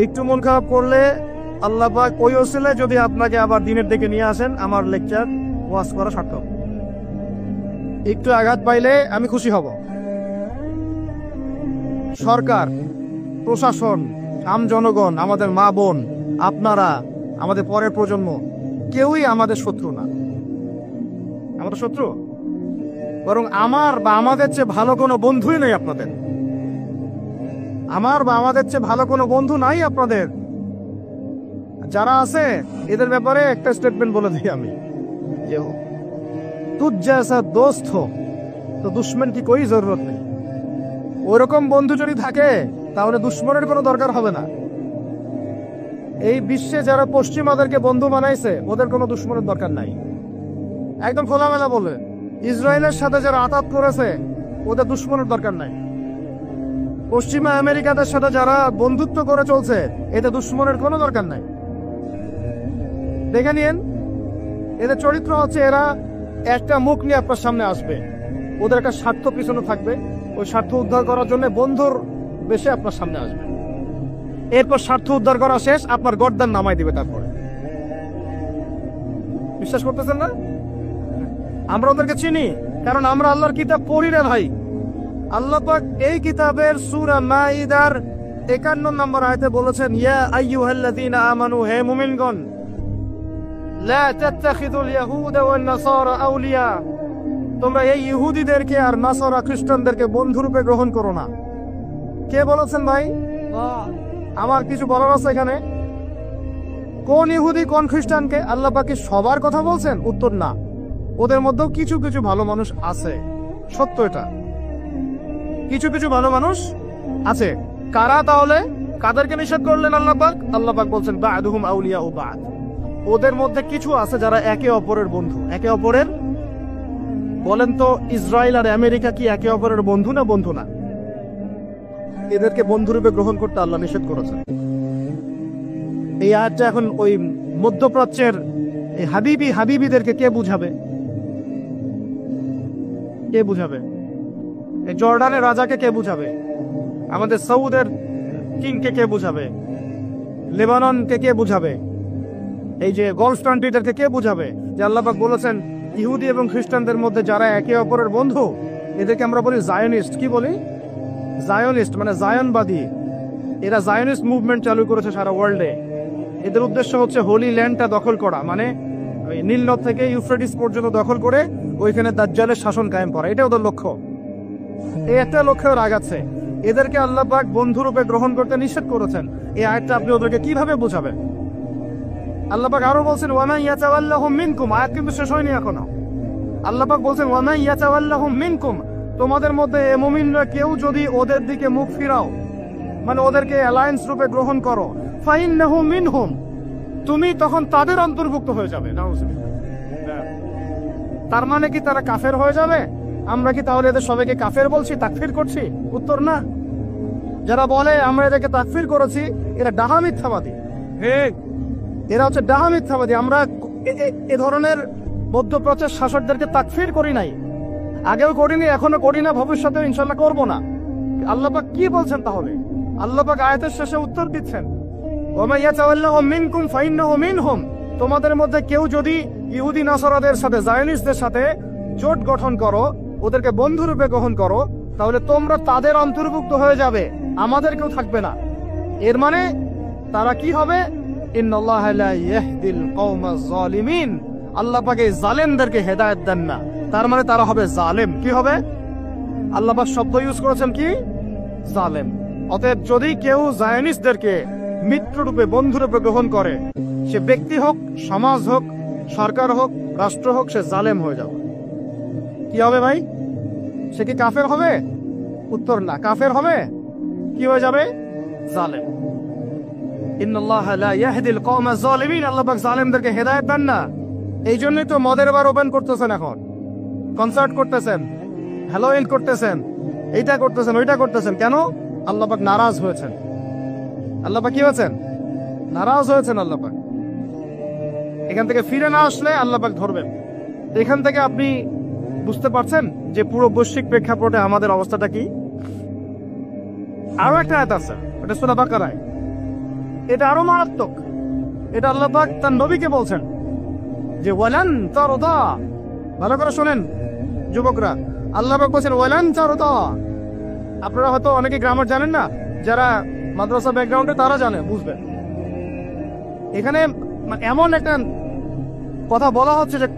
একটু মন খারাপ করলে আল্লাহ পাক ওই ওসিলায় যদি আপনাকে আবার দিনের দিকে নিয়ে আসেন, আমার লেকচার ওয়াজ করা সার্থক। একটু আঘাত পাইলে আমি খুশি হব। সরকার, প্রশাসন, আম জনগণ, আমাদের মা বোন, আপনারা, আমাদের পরের প্রজন্ম, কেউই আমাদের শত্রু না। আমাদের শত্রু বরং আমার বা আমাদের চেয়ে ভালো কোনো বন্ধুই নেই আপনাদের। আমার বা আমাদের চেয়ে ভালো কোনো বন্ধু নাই আপনাদের। যারা আছে এদের ব্যাপারে একটা স্টেটমেন্ট বলে দিই আমি, যে তুঝ জैसा दोस्त हो তো দুশ্মন কি কোই জরুরত নেই। ওরকম বন্ধু যদি থাকে তাহলে দুশ্মনের কোনো দরকার হবে না। এই বিশ্বে যারা পশ্চিমাদেরকে বন্ধু বানাইছে ওদের কোনো দুশ্মনের দরকার নাই। একদম খোলামেলা বলে, ইসরায়েলের সাথে যারা আতাত করেছে ওদের দুশ্মনের দরকার নাই। পশ্চিমা আমেরিকাদের সাথে যারা বন্ধুত্ব করে চলছে এতে দুশ্মনের কোনো দরকার নাই। দেখে নিন, এদের চরিত্র হচ্ছে এরা একটা মুখ নিয়ে আপনার সামনে আসবে, ওদের একটা স্বার্থ পিছনে থাকবে, ওই স্বার্থ উদ্ধার করার জন্য বন্ধুর বেশে আপনার সামনে আসবে। এরপর স্বার্থ উদ্ধার করা শেষ, আপনার গর্দান নামাই দিবে। তারপরে বিশ্বাস করতেছেন না? আমরা ওদেরকে চিনি, কারণ আমরা আল্লাহর কিতাব পড়ি রে ভাই। আল্লাহ পাক এই কিতাবের সূরা মাইদার 51 নম্বর আয়াতে বলেছেন, ইয়া আইয়ুহাল্লাযীনা আমানু, হে মুমিনগণ, লা তাত্তাখিযুল ইয়াহুদা ওয়ান নাসারা আউলিয়া, তোমরা এই ইহুদিদেরকে আর নাসারা খ্রিস্টানদেরকে বন্ধুরূপে গ্রহণ করো না। কে বলেছেন ভাই? আমার কিছু বলার আছে এখানে? কোন ইহুদি কোন খ্রিস্টানকে? আল্লাহ পাক কি সবার কথা বলছেন? উত্তর না, ওদের মধ্যেও কিছু কিছু ভালো মানুষ আছে, সত্য এটা। কিছু কিছু ভালো মানুষ আছে। কারা তাহলে? কাদেরকে নিষেধ করলেন আল্লাহ পাক? আল্লাহ পাক বলছেন বা'দুহুম আউলিয়াউ বা'দ, ওদের মধ্যে কিছু আছে যারা একে অপরের বন্ধু। একে অপরের, বলেন তো ইসরায়েল আর আমেরিকা কি একে অপরের বন্ধু না বন্ধু না? এদেরকে বন্ধুরূপে গ্রহণ করতে আল্লাহ নিষেধ করেছেন। এই আয়াতটা এখন ওই মধ্যপ্রাচ্যের এই হাবিবিদেরকে কে বুঝাবে? কে বুঝাবে? এই জর্ডানের রাজাকে কে বুঝাবে? আমাদের সৌদের কিংকে কে বুঝাবে? লেবাননকে কে বুঝাবে? এই যে গলফ কান্ট্রিদেরকে কে বুঝাবে যে আল্লাহ পাক বলেছেন ইহুদি এবং খ্রিস্টানদের মধ্যে যারা একে অপরের বন্ধু এদেরকে আমরা বলি জায়নিস্ট। কি বলি? জায়নিস্ট, মানে জায়নবাদী। এরা জায়নিস্ট মুভমেন্ট চালু করেছে সারা ওয়ার্ল্ডে। এদের উদ্দেশ্য হচ্ছে হোলি ল্যান্ডটা দখল করা, মানে নীল নদ থেকে ইউফ্রেটিস পর্যন্ত দখল করে ওইখানে দাজ্জালের শাসন কায়েম করা। এটা ওদের লক্ষ্য। এই একটা লক্ষ্যের আগাচ্ছে। এদেরকে আল্লাহ পাক বন্ধুরূপে গ্রহণ করতে নিষেধ করেছেন। এই আয়াতটা আপনি ওদেরকে কিভাবে বোঝাবেন? আল্লাহ পাক আরো বলছেন ওয়ামান ইয়াতাওয়াল্লাহুম মিনকুম, আয়াত কিন্তু শেষ হয়নি এখনো। আল্লাহ পাক বলছেন ওয়ামান ইয়াতাওয়াল্লাহুম মিনকুম, তোমাদের মধ্যে মুমিনরা কেউ যদি ওদের দিকে মুখ ফিরাও, মানে ওদেরকে অ্যালায়েন্স রূপে গ্রহণ করো, ফাইন্নাহু মিনহুম, তুমি তখন তাদের অন্তর্ভুক্ত হয়ে যাবে। নাউযুবিল্লাহ। তার মানে কি তারা কাফের হয়ে যাবে? আমরা কি তাহলে এদের সবাইকে কাফের বলছি, তাকফির করছি? উত্তর না। যারা বলে আমরা এদেরকে তাকফির করেছি এরা ডাহা মিথ্যাবাদী। ঠিক, এরা হচ্ছে ডাহা মিথ্যাবাদী। আমরা এ ধরনের মধ্যপ্রাচ্যের শাসকদেরকে তাকফির করি নাই, আগেও করিনি, এখনো করি না, ভবিষ্যতে ইনশাল্লাহ করবো না। আল্লাহ পাক কি বলছেন তাহলে? আল্লাহ পাক আয়াতের শেষে উত্তর দিচ্ছেন, ওয়া ইয়াতাওয়াল্লাহু মিনকুম ফাইন্নাহু মিনহুম। তোমাদের মধ্যে কেউ যদি ইহুদি নাসারাদের সাথে, জায়নিস্টদের সাথে জোট গঠন করো, ওদেরকে বন্ধুরূপে গ্রহণ করো, তাহলে তোমরা তাদের অন্তর্ভুক্ত হয়ে যাবে, আমাদের কেউ থাকবে না। এর মানে তারা কি হবে? ইন্নাল্লাহা লা ইয়াহদিল কওমাজ জালিমিন। আল্লাহ পাক এই জালেমদেরকে হেদায়েত দেন না, তার মানে তারা হবে জালেম। কি হবে? আল্লাহ পাক শব্দ ইউজ করেছেন কি? জালেম। অতএব যদি কেউ জায়নিস্টদেরকে মিত্ররূপে, বন্ধুরূপে গ্রহণ করে, সে ব্যক্তি হোক, সমাজ হোক, সরকার হোক, রাষ্ট্র হোক, সে জালেম হয়ে যাবে। কি হবে ভাই? সে কি কাফের হবে? উত্তর না। কাফের হবে? কি হয়ে যাবে? জালেম। ইন্নাল্লাহা লা ইয়াহদিল কওমাজ জালিমিন। আল্লাহ পাক জালেমদেরকে হেদায়েত দেন না। এই জন্যই তো মদের বার ওপেন করতেছেন, এখন কনসার্ট করতেছেন, হ্যালোইন করতেছেন, এইটা করতেছেন, ওইটা করতেছেন। কেন? আল্লাহ পাক নারাজ হয়েছেন। আল্লাহ পাক কি হয়েছেন? নারাজ হয়েছেন আল্লাহ পাক। এখান থেকে ফিরে না আসলে আল্লাহ পাক ধরবেন। এখান থেকে আপনি বুঝতে পারছেন যে পুরো বৈশ্বিক প্রেক্ষাপটে আমাদের অবস্থাটা কি। আরো একটা আয়াত আছে, এটা সূরা বাকারায়, এটা আরো মারাত্মক। এটা আল্লাহ পাক তার নবীকে বলছেন যে ওয়ালান তারদা। ভালো করে শোনেন যুবকরা, আল্লাহ পাক বলছেন ওয়ালান তারদা। আপনারা হয়তো অনেকে গ্রামার জানেন না, যারা মাদ্রাসা ব্যাকগ্রাউন্ডে তারা জানে, বুঝবেন। এখানে এমন একটা কথা বলা হচ্ছে যে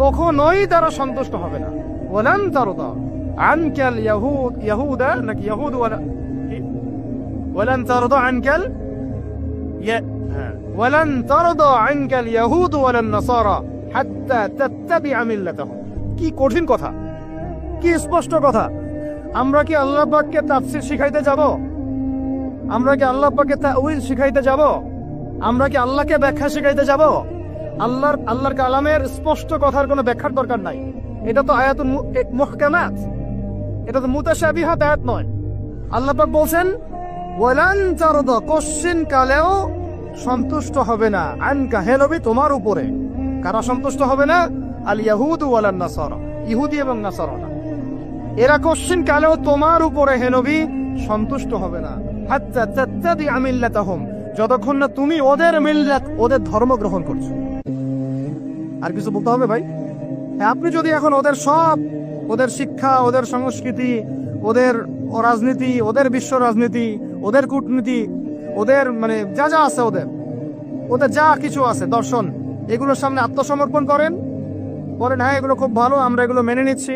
কখনোই তারা সন্তুষ্ট হবে না। ওয়ালান তারদা আনকাল ইয়াহুদা, নাকি ইয়াহুদ, ওয়ালান তারদা আনকাল ওয়ালান তারদা আনকাল ইয়াহুদ ওয়ালান নাসারা হাত্তা তাত্তাবিআ মিল্লাতাহুম। কি কঠিন কথা, কি স্পষ্ট কথা। আমরা কি আল্লাহ পাককে তাফসীর শিখাইতে যাব? আমরা কি আল্লাহ পাককে তাউইল শিখাইতে যাব? আমরা কি আল্লাহকে ব্যাখ্যা শিখাইতে যাব? আল্লাহর কালামের স্পষ্ট কথার কোনো ব্যাখ্যার দরকার নাই। এটা তো আয়াতুল মুহকামাত, এটা তো মুতাশাবিহাত আয়াত নয়। আল্লাহ পাক বলছেন ওয়ালান তারদা, কোশ্চিন কালেও সন্তুষ্ট হবে না, আনকা, হে নবী, তোমার উপরে। কারা সন্তুষ্ট হবে না? আল ইয়াহুদ ওয়ালান নাসারা, ইহুদি এবং নাসারা। এরা কোশ্চিন কালেও তোমার উপরে হে নবী সন্তুষ্ট হবে না। হাত্তা তাত্তাবিআ মিল্লাতাহুম, যতক্ষণ না তুমি ওদের মিল্লাত, ওদের ধর্ম গ্রহণ করছো। আর কিছু বলতে হবে ভাই? আপনি যদি এখন ওদের শিক্ষা, ওদের সংস্কৃতি, ওদের রাজনীতি, ওদের বিশ্ব রাজনীতি, ওদের কূটনীতি, ওদের মানে যা যা আছে, ওদের যা কিছু আছে, দর্শন, এগুলোর সামনে আত্মসমর্পণ করেন, বলেন হ্যাঁ এগুলো খুব ভালো, আমরা এগুলো মেনে নিচ্ছি,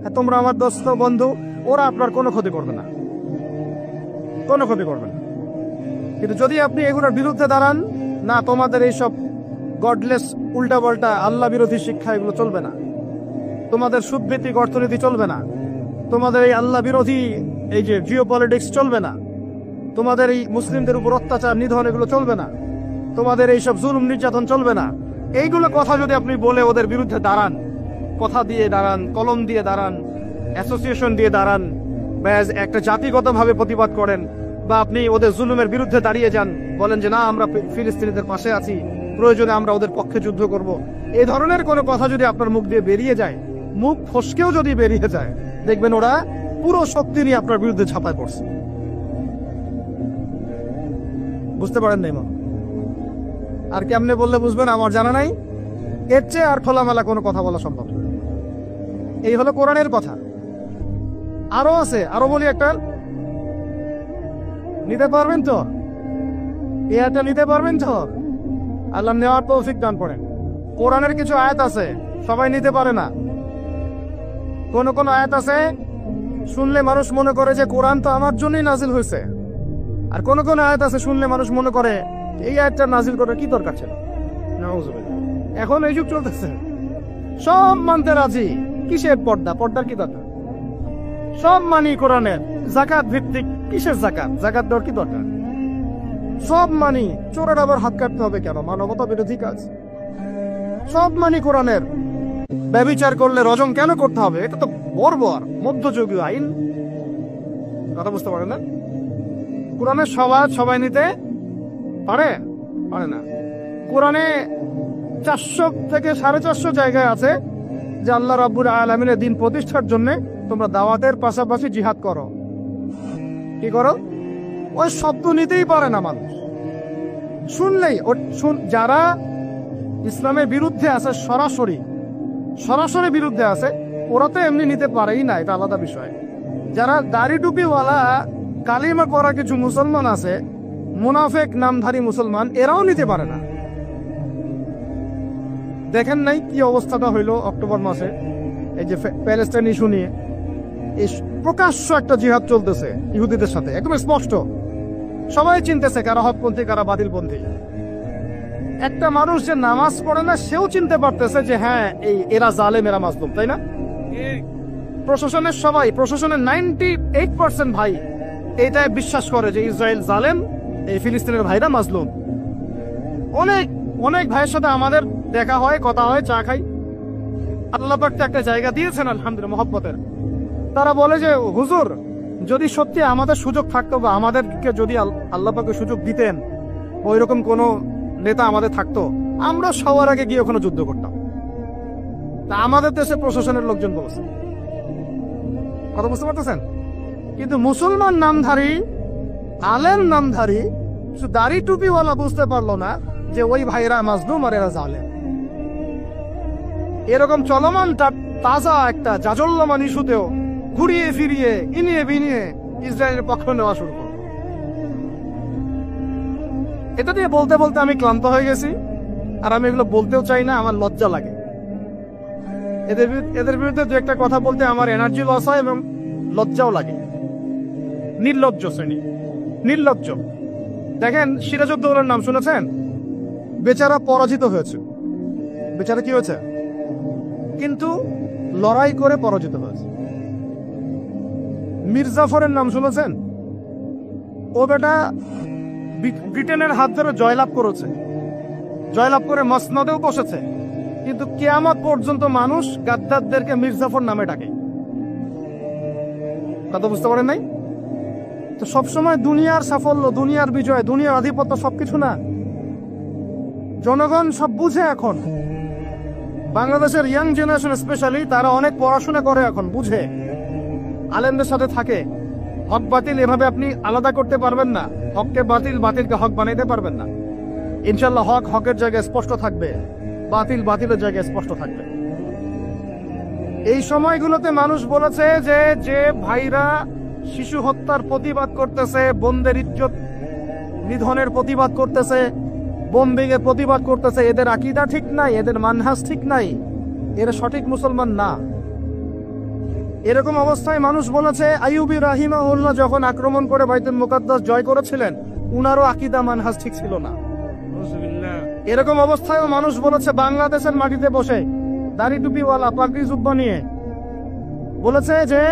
হ্যাঁ তোমরা আমার দোস্ত বন্ধু, ওরা আপনার কোনো ক্ষতি করবে না, কোনো ক্ষতি করবে না। কিন্তু যদি আপনি এগুলোর বিরুদ্ধে দাঁড়ান, না তোমাদের এইসব গডলেস, উল্টা পাল্টা, আল্লাহ বিরোধী শিক্ষা, এগুলো চলবে না, তোমাদের সুদভিত্তিক অর্থনীতি চলবে না, তোমাদের এই আল্লাহ বিরোধী এই যে জিও পলিটিক্স চলবে না, তোমাদের এই মুসলিমদের উপর অত্যাচার, নিধন, এগুলো চলবে না, তোমাদের এইসব জুলুম নির্যাতন চলবে না, এইগুলো কথা যদি আপনি বলে ওদের বিরুদ্ধে দাঁড়ান, কথা দিয়ে দাঁড়ান, কলম দিয়ে দাঁড়ান, অ্যাসোসিয়েশন দিয়ে দাঁড়ান, বা একটা জাতিগতভাবে প্রতিবাদ করেন, বা আপনি ওদের জুলুমের বিরুদ্ধে দাঁড়িয়ে যান, বলেন যে না আমরা ফিলিস্তিনিদের পাশে আছি, প্রয়োজনে আমরা ওদের পক্ষে যুদ্ধ করব, এই ধরনের কোনো কথা যদি আপনার মুখ দিয়ে বেরিয়ে যায়, মুখ ফসকেও যদি বেরিয়ে যায়, দেখবেন ওরা পুরো শক্তি নিয়ে আপনার বিরুদ্ধে ঝাঁপায় পড়ছে। বুঝতে পারেন নাই মা? আর কেমনে বললে বুঝবেন আমার জানা নাই। এর চেয়ে আর খোলামেলা কোনো কথা বলা সম্ভব না। এই হলো কোরআনের কথা। আরো আছে, আরো বলি একটা, নিতে পারবেন তো? এটা নিতে পারবেন তো? আল্লাহ নেওয়ার তৌফিক দান করেন। কোরআনের কিছু আয়াত আছে সবাই নিতে পারে না। কোন আয়াত আছে শুনলে মানুষ মনে করে যে কোরআন তো আমার জন্যই নাজিল হয়েছে, আর কোন আয়াত আছে শুনলে মানুষ মনে করে এই আয়াতটা নাজিল করার কি দরকার ছিল। এখন এই যুগ চলতেছে, সব মানতে রাজি, কিসের পর্দার কি দরকার? সব মানি কোরআনের, যাকাত ভিত্তিক, কিসের জাকাত দেওয়ার কি দরকার? সব মানি, চোরের আবার হাত কাটতে হবে কেন? মানবতা বিরোধী কাজ। সব মানি কোরআনের, ব্যভিচার করলে রজম কেন করতে হবে? এটা তো বর্বর মধ্যযুগীয় আইন। কথা বুঝতে পারে না? কোরআনের সবাই নিতে পারে না। কোরআনে 400 থেকে 450 জায়গায় আছে যে আল্লাহ রাব্বুল আলামিনের দিন প্রতিষ্ঠার জন্য তোমরা দাওয়াতের পাশাপাশি জিহাদ করো। কি করো? ওই শব্দ নিতেই পারে না মানুষ, শুনলেই যারা ইসলামের বিরুদ্ধে আছে, সরাসরি বিরুদ্ধে আছে, ওরা তো এমনি নিতে পারেই না, এটা আলাদা বিষয়। যারা দাড়ি টুপিওয়ালা কালিমা পড়া কিছু মুসলমান আছে, মুনাফেক নামধারী মুসলমান, এরাও নিতে পারে না। দেখেন নাই কি অবস্থাটা হইলো অক্টোবর মাসে, এই যে প্যালেস্টাইন ইস্যু নিয়ে এই প্রকাশ্য একটা জিহাদ চলতেছে ইহুদিদের সাথে, একদম স্পষ্ট, সবাই চিনতেছে কারা হকপন্থী কারা বাতিলপন্থী। একটা মানুষ যে নামাজ পড়ে না সেও চিনতে পারতেছে যে হ্যাঁ এরা জালেম, এরা মাজলুম, তাই না? প্রশাসনের 98% ভাই এইটাই বিশ্বাস করে যে ইসরায়েল জালেম, এই ফিলিস্তিনের ভাইরা মাজলুম। অনেক ভাইয়ের সাথে আমাদের দেখা হয়, কথা হয়, চা খাই। আল্লাহ পাক একটা জায়গা দিয়েছেন আলহামদুলিল্লাহ মহব্বতের। তারা বলে যে হুজুর, যদি সত্যি আমাদের সুযোগ থাকতো বা আমাদেরকে যদি আল্লাহ পাক সুযোগ দিতেন, ওই রকম কোন নেতা আমাদের থাকতো, আমরা সবার আগে গিয়ে ওখানে যুদ্ধ করতাম। তা আমাদের দেশে প্রশাসনের লোকজন বলছে, কথা বুঝতে পারতেছেন? কিন্তু মুসলমান নামধারী, আলেম নামধারী, দাড়ি টুপিওয়ালা বুঝতে পারলো না যে ওই ভাইরা মাজলুম আর এরা জালেম। এরকম চলমান তাজা একটা জাজল্যমান ইস্যুতেও ঘুরিয়ে ফিরিয়ে ইনিয়ে বিনিয়ে ইসরায়েলের পক্ষ নেওয়া শুরু করল। এটা দিয়ে বলতে বলতে আমি ক্লান্ত হয়ে গেছি, আর আমি এগুলো বলতেও চাই না, আমার লজ্জা লাগে। এদের বিরুদ্ধে দু একটা কথা বলতে আমার এনার্জি লস হয় এবং লজ্জাও লাগে। নির্লজ্জ শ্রেণী, নির্লজ্জ। দেখেন সিরাজউদ্দৌলার নাম শুনেছেন? বেচারা পরাজিত হয়েছে। বেচারা কি হয়েছে? কিন্তু লড়াই করে পরাজিত হয়েছে। মির্জাফরের নাম শুনেছেন? ও বেটা ব্রিটেনের হাত ধরে জয়লাভ করেছে, জয়লাভ করে মসনদেও বসেছে, কিন্তু কিয়ামত পর্যন্ত মানুষ গাদ্দারদেরকে মির্জাফর নামে ডাকে। কথা বুঝতে পারেন নাই? তো সবসময় দুনিয়ার সাফল্য, দুনিয়ার বিজয়, দুনিয়ার আধিপত্য সবকিছু না। জনগণ সব বুঝে এখন। বাংলাদেশের ইয়াং জেনারেশন স্পেশালি, তারা অনেক পড়াশোনা করে, এখন বুঝে, আলেমদের সাথে থাকে। হক বাতিল এভাবে আপনি আলাদা করতে পারবেন না, হককে বাতিল, বাতিলকে হক বানাইতে পারবেন না। ইনশাল্লাহ হক হকের জায়গায় স্পষ্ট থাকবে, বাতিল বাতিলের জায়গায় স্পষ্ট থাকবে। এই সময়গুলোতে মানুষ বলেছে যে যে ভাইরা শিশু হত্যার প্রতিবাদ করতেছে, বোনদের ইজ্জত নিধনের প্রতিবাদ করতেছে, বোম্বিং এর প্রতিবাদ করতেছে, এদের আকীদা ঠিক নাই, এদের মানহাজ ঠিক নাই, এরা সঠিক মুসলমান না। এরকম অবস্থায় মানুষ বলেছে আইয়ুবী রাহিমাহুল্লাহ যখন আক্রমণ করে বাইতুল মুকাদ্দাস জয় করেছিলেন, উনারও আকীদা মানহাজ ঠিক ছিল না। এরকম অবস্থায়ও মানুষ বলেছে বাংলাদেশের মাটিতে বসে দাড়ি টুপিওয়ালা পাগড়ি জুব্বা নিয়ে বলেছে যে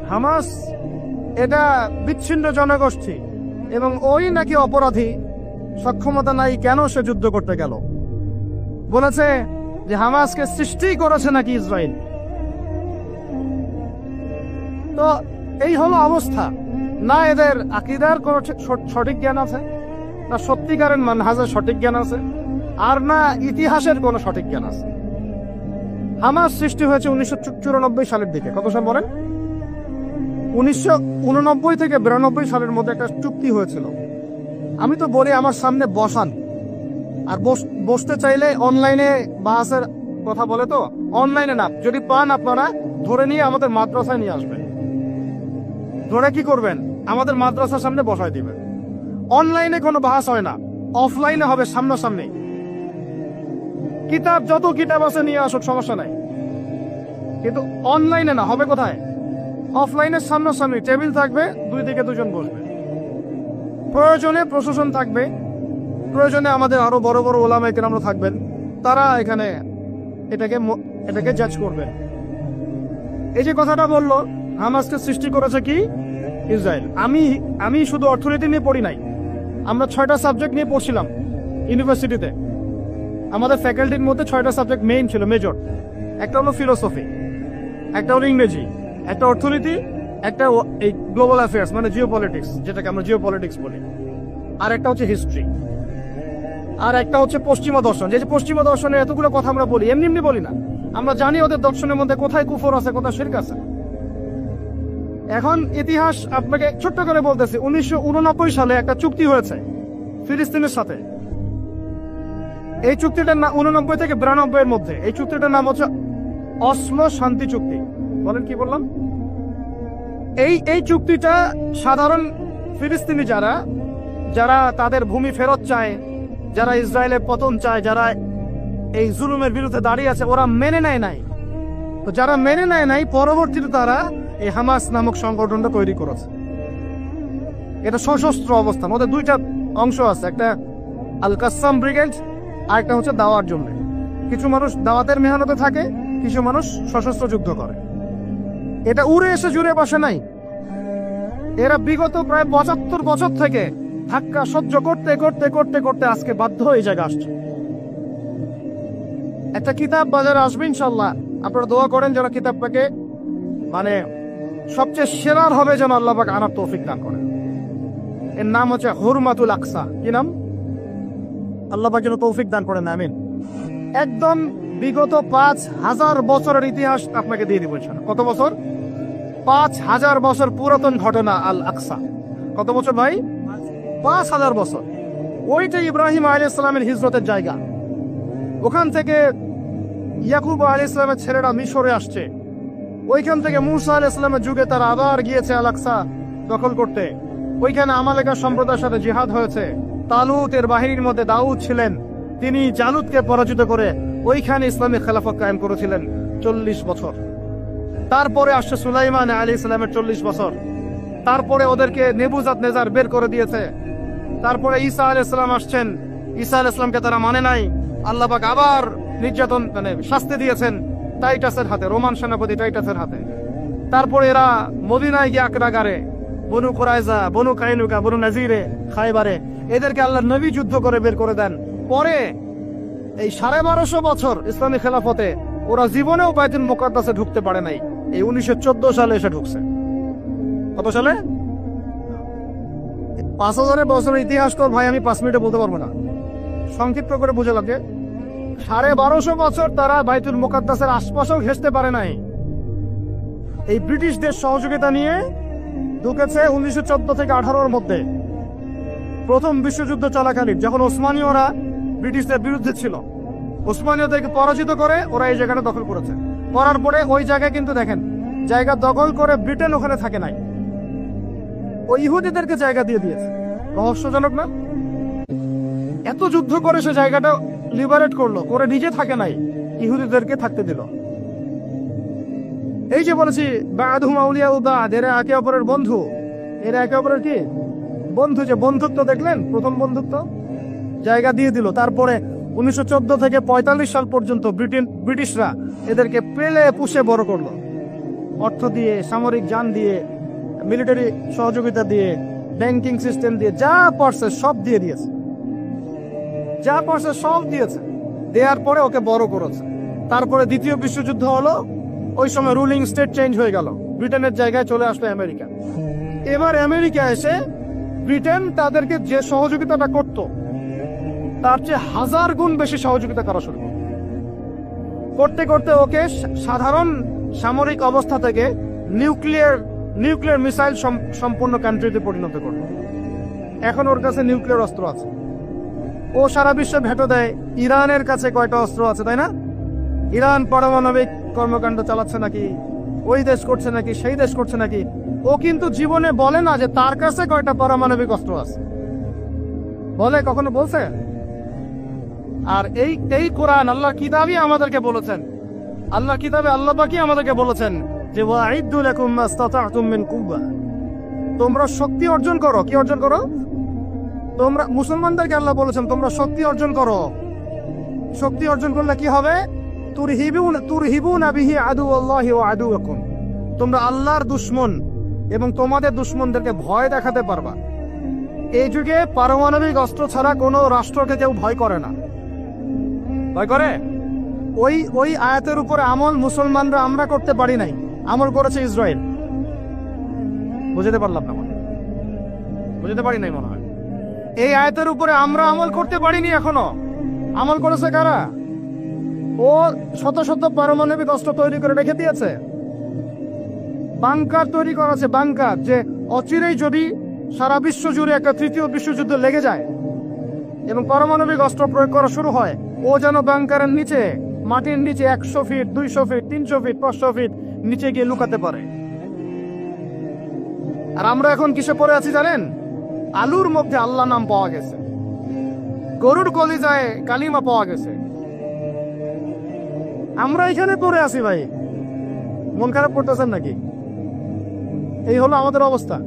হামাস এটা বিচ্ছিন্ন জনগোষ্ঠী এবং ওই নাকি অপরাধী, সক্ষমতা নাই, কেন সে যুদ্ধ করতে গেল। বলেছে যে হামাসকে সৃষ্টি করেছে নাকি ইসরায়েল। তো এই হলো অবস্থা। না এদের আকীদার কোন সঠিক জ্ঞান আছে, না সত্যিকারের মানহাজের সঠিক জ্ঞান আছে, আর না ইতিহাসের কোন সঠিক জ্ঞান আছে। হামাস সৃষ্টি হয়েছে 1994 সালের দিকে। কত সাল বলেন? 1989 থেকে 92 সালের মধ্যে একটা চুক্তি হয়েছিল। আমি তো বলি আমার সামনে বসান, আর বসতে চাইলে অনলাইনে বাহাসের কথা বলে, তো অনলাইনে না, যদি পান আপনারা ধরে নিয়ে আমাদের মাদ্রাসায় নিয়ে আসবেন। ধরে কি করবেন? আমাদের মাদ্রাসার সামনে বসায় দিবেন। অনলাইনে কোনো বাহাস হয় না, অফলাইনে হবে, সামনাসামনি। কিতাব যত কিতাব আছে নিয়ে আসুক, সমস্যা নাই, কিন্তু অনলাইনে না। হবে কোথায়? অফলাইনে সামনাসামনি, টেবিল থাকবে, দুই দিকে দুজন বসবে। প্রয়োজনে প্রশাসন থাকবে, প্রয়োজনে আমাদের আরো বড় বড় ওলামায়ে কেরামরা থাকবেন, তারা এখানে এটাকে জাজ করবেন। এই যে কথাটা বললো হামাসকে সৃষ্টি করেছে কি ইসরায়েল। আমি শুধু অর্থনীতি নিয়ে পড়ি নাই, আমরা 6টা সাবজেক্ট নিয়ে পড়ছিলাম ইউনিভার্সিটিতে। আমাদের ফ্যাকাল্টির মধ্যে 6টা সাবজেক্ট মেইন ছিল, মেজর। একটা হলো ফিলোসফি, একটা হলো ইংরেজি, একটা অর্থনীতি, একটা এই গ্লোবাল অ্যাফেয়ার্স মানে জিওপলিটিক্স, যেটাকে আমরা জিওপলিটিক্স বলি, আর একটা হচ্ছে হিস্ট্রি, আর একটা হচ্ছে পশ্চিমা দর্শন। যে পশ্চিমা দর্শনের এতগুলো কথা আমরা বলি, এমনি এমনি বলি না, আমরা জানি ওদের দর্শনের মধ্যে কোথায় কুফর আছে, কোথায় শিরক আছে। এখন ইতিহাস আপনাকে ছোট্ট করে বলতেছি, 1989 সালে একটা চুক্তি হয়েছে ফিলিস্তিনের সাথে। এই চুক্তিটার নাম 89 থেকে 92 এর মধ্যে, এই চুক্তিটার নাম হচ্ছে অসলো শান্তি চুক্তি। বলেন কি বললাম? এই চুক্তিটা সাধারণ ফিলিস্তিনি যারা তাদের ভূমি ফেরত চায়, যারা ইসরায়েলের পতন চায়, যারা এই জুলুমের বিরুদ্ধে দাঁড়িয়ে আছে, ওরা মেনে নেয় নাই। তো যারা মেনে নেয় নাই, পরবর্তীতে তারা এই হামাস নামক সংগঠনটা তৈরি করেছে। এটা সশস্ত্র অবস্থান। ওদের দুইটা অংশ আছে, একটা আল কাসাম ব্রিগেড, আর একটা হচ্ছে দাওয়ার জন্য। কিছু মানুষ দাওয়াতের মেহনতে থাকে, কিছু মানুষ সশস্ত্র যুদ্ধ করে। এটা উড়ে এসে জুড়ে বসে নাই। এরা বিগত প্রায় 75 বছর থেকে ধাক্কা সহ্য করতে করতে করতে করতে আজকে বাধ্য হয়ে জায়গা আসছে। একটা কিতাব বাজারে আসবে ইনশাল্লাহ, আপনারা দোয়া করেন যেন কিতাবটাকে মানে সবচেয়ে সেরার হবে, যেন আল্লাহ পাক আনার তৌফিক দান করেন। এর নাম হচ্ছে হুরমাতুল আকসা। কি নাম? আল্লাহ পাক যেন তৌফিক দান করেন, আমিন। একদম বিগত 5000 বছরের ইতিহাস আপনাকে দিয়ে দিব ইনশাআল্লাহ। কত বছর? 5000 বছর পুরাতন ঘটনা আল আকসা। কত বছর ভাই? 5000 বছর। ওইটা ইব্রাহিম আলাইহিস সালামের হিজরতের জায়গা। ওখান থেকে ইয়াকুব আলাইহিস সালামের ছেলেরা মিশরে আসছে। ওইখান থেকে মুসা আলাইহিস সালামের যুগে তারা আবার গিয়েছে আল আকসা দখল করতে। ওইখানে আমালেকা সম্প্রদায়ের সাথে জিহাদ হয়েছে। তালুতের বাহিনীর মধ্যে দাউদ ছিলেন, তিনি জালুতকে পরাজিত করে ওইখানে ইসলামী খেলাফত কায়েম করেছিলেন 40 বছর। তারপরে আসছে সুলাইমান আলাইহিস সালামের 40 বছর। তারপরে ওদেরকে নেবুজাত নেজার বের করে দিয়েছে। তারপরে ঈসা আলাইহিস সালাম আসছেন, ঈসা আলাইহিস সালামকে তারা মানে নাই। আল্লাহ পাক আবার নির্যাতন শাস্তি দিয়েছেন টাইটাসের হাতে, রোমান সেনাপতি টাইটাসের হাতে। তারপরে এরা মদিনায় গিয়ে আক্রাগারে, বনু কুরাইজা, বনু কাইনুকা, বনু নাজিরে, খায়বারে, এদেরকে আল্লাহ নবী যুদ্ধ করে বের করে দেন। পরে এই 1250 বছর ইসলামী খেলাফতে ওরা জীবনেও বাইতুল মুকাদ্দাসে ঢুকতে পারে নাই। এই 1914 সালে এসে ঢুকছে। কত সালে? 5000 বছরের ইতিহাস তো ভাই আমি 5 মিনিটে বলতে পারবো না, সংক্ষিপ্ত করে বুঝালাম যে 1250 বছর তারা বাইতুল মুকাদ্দাসের আশপাশেও ঘেঁষতে পারে নাই। এই ব্রিটিশদের সহযোগিতা নিয়ে ঢুকেছে 1914 থেকে 18 মধ্যে। প্রথম বিশ্বযুদ্ধ চলাকালীন যখন ওসমানীয়রা ব্রিটিশদের বিরুদ্ধে ছিল, ওসমানীয়দেরকে পরাজিত করে ওরা এই জায়গাটা দখল করেছে। করার পরে ওই জায়গায় কিন্তু দেখেন জায়গা দখল করে ব্রিটেন ওখানে থাকে নাই, ওই ইহুদিদেরকে জায়গা দিয়ে দিয়েছে। রহস্যজনক না? এত যুদ্ধ করে সে জায়গাটা লিবারেট করলো, করে নিজে থাকে নাই, ইহুদিদেরকে থাকতে দিল। এই যে বলেছি বা'দুহুম আউলিয়াউ বা'দ, এরা একে অপরের বন্ধু। এরা একে অপরের কি বন্ধু? যে বন্ধুত্ব দেখলেন, প্রথম বন্ধুত্ব, জায়গা দিয়ে দিল। তারপরে 1914 থেকে 45 সাল পর্যন্ত ব্রিটিশরা এদেরকে পেলে পুষে বড় করলো, অর্থ দিয়ে, সামরিক যান দিয়ে, মিলিটারি সহযোগিতা দিয়ে, ব্যাংকিং সিস্টেম দিয়ে, যা পারছে সব দিয়ে দিয়েছে, যা পারছে সব দিয়েছে। দেওয়ার পরে ওকে বড় করেছে। তারপরে দ্বিতীয় বিশ্বযুদ্ধ হলো, ওই সময় রুলিং স্টেট চেঞ্জ হয়ে গেল, ব্রিটেনের জায়গায় চলে আসলো আমেরিকা। এবার আমেরিকা এসে ব্রিটেন তাদেরকে যে সহযোগিতাটা করত তার চেয়ে 1000 গুণ বেশি সহযোগিতা করা শুরু করতে করতে ওকে সাধারণ সামরিক অবস্থা থেকে নিউক্লিয়ার মিসাইল সম্পন্ন কান্ট্রিতে পরিণত করলো। এখন ওর কাছে নিউক্লিয়ার অস্ত্র আছে, ও সারা বিশ্বে ভেটো দেয়। ইরানের কাছে কয়টা অস্ত্র আছে, তাই না? ইরান পারমাণবিক কর্মকাণ্ড চালাচ্ছে নাকি, ওই দেশ করছে নাকি, সেই দেশ করছে নাকি, ও কিন্তু জীবনে বলে না যে তার কাছে কয়টা পারমাণবিক অস্ত্র আছে। বলে? কখনো বলছে? আর এই কোরআন আল্লাহর কিতাবই আমাদেরকে বলেছেন, আল্লাহর কিতাবে আল্লাহ পাকই আমাদেরকে বলেছেন যে ওয়াইদু লাকুম মাস্তাতা'তুম মিন কুওয়া, তোমরা শক্তি অর্জন করো। কি অর্জন করো? তোমরা মুসলমানদেরকে আল্লাহ বলেছেন তোমরা শক্তি অর্জন করো। শক্তি অর্জন করলে কি হবে? তুরহিবুনা বিহি আদুওয়াল্লাহি ওয়া আদুওয়াকুম, তোমরা আল্লাহর দুশমন এবং তোমাদের দুশমনদেরকে ভয় দেখাতে পারবা। এই যুগে পারমাণবিক অস্ত্র ছাড়া কোনো রাষ্ট্রকে কেউ ভয় করে না। ভয় করে? ওই আয়াতের উপরে আমল মুসলমানরা আমরা করতে পারি নাই, আমল করেছে ইসরায়েল। বুঝতে পারলাম না, বুঝতে পারি নাই মনে হয়। এই আয়াতের উপরে আমরা আমল করতে পারিনি এখনো। আমল করেছে কারা? ও শত শত পারমাণবিক অস্ত্র তৈরি করে রেখে দিয়েছে, বাংকার তৈরি করা আছে, বাংকার, যে অচিরেই যদি সারা বিশ্ব জুড়ে একটা তৃতীয় বিশ্বযুদ্ধ লেগে যায় এবং পারমাণবিক অস্ত্র প্রয়োগ করা শুরু হয়, ও যেন বাংকারের নিচে, মাটির নিচে 100 ফিট, 200 ফিট, 300 ফিট, 500 ফিট নিচে গিয়ে লুকাতে পারে। আর আমরা এখন কিসে পড়ে আছি জানেন? আলুর মধ্যে আল্লাহ নাম পাওয়া গেছে, গরুর কলিজায় কালিমা পাওয়া গেছে, আমরা এখানে পড়ে আছি। ভাই মন খারাপ করতেছেন নাকি? এই হলো আমাদের অবস্থা।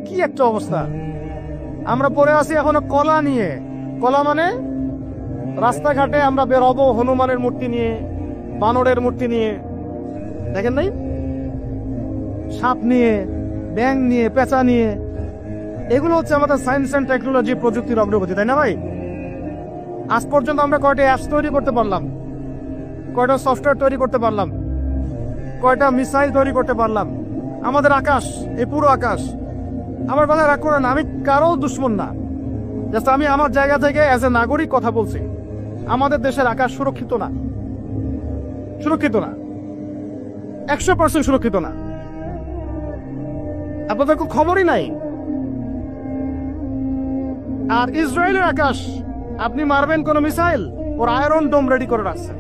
কি একটা অবস্থা! আমরা পড়ে আছি এখনো কলা নিয়ে। কলা মানে রাস্তাঘাটে আমরা বের হবো হনুমানের মূর্তি নিয়ে, বানরের মূর্তি নিয়ে, দেখেন নাই? সাপ নিয়ে, ব্যাং নিয়ে, পেঁচা নিয়ে। এগুলো হচ্ছে আমাদের সায়েন্স অ্যান্ড টেকনোলজি, প্রযুক্তির অগ্রগতি, তাই না ভাই? আজ পর্যন্ত আমরা কয়টা অ্যাপস তৈরি করতে পারলাম, কয়টা সফটওয়্যার তৈরি করতে পারলাম, কয়টা মিসাইল তৈরি করতে পারলাম। আমাদের আকাশ, এই পুরো আকাশ, আমার কথা রাগ করে না, আমি কারো দুশ্মন না, জাস্ট আমি আমার জায়গা থেকে অ্যাজ এ নাগরিক কথা বলছি। আমাদের দেশের আকাশ সুরক্ষিত না, সুরক্ষিত না, 100% সুরক্ষিত না। আপনাদের কোনো খবরই নাই। আর ইসরায়েলের আকাশ, আপনি মারবেন কোন মিসাইল, ওর আয়রন ডোম রেডি করে রাখছে,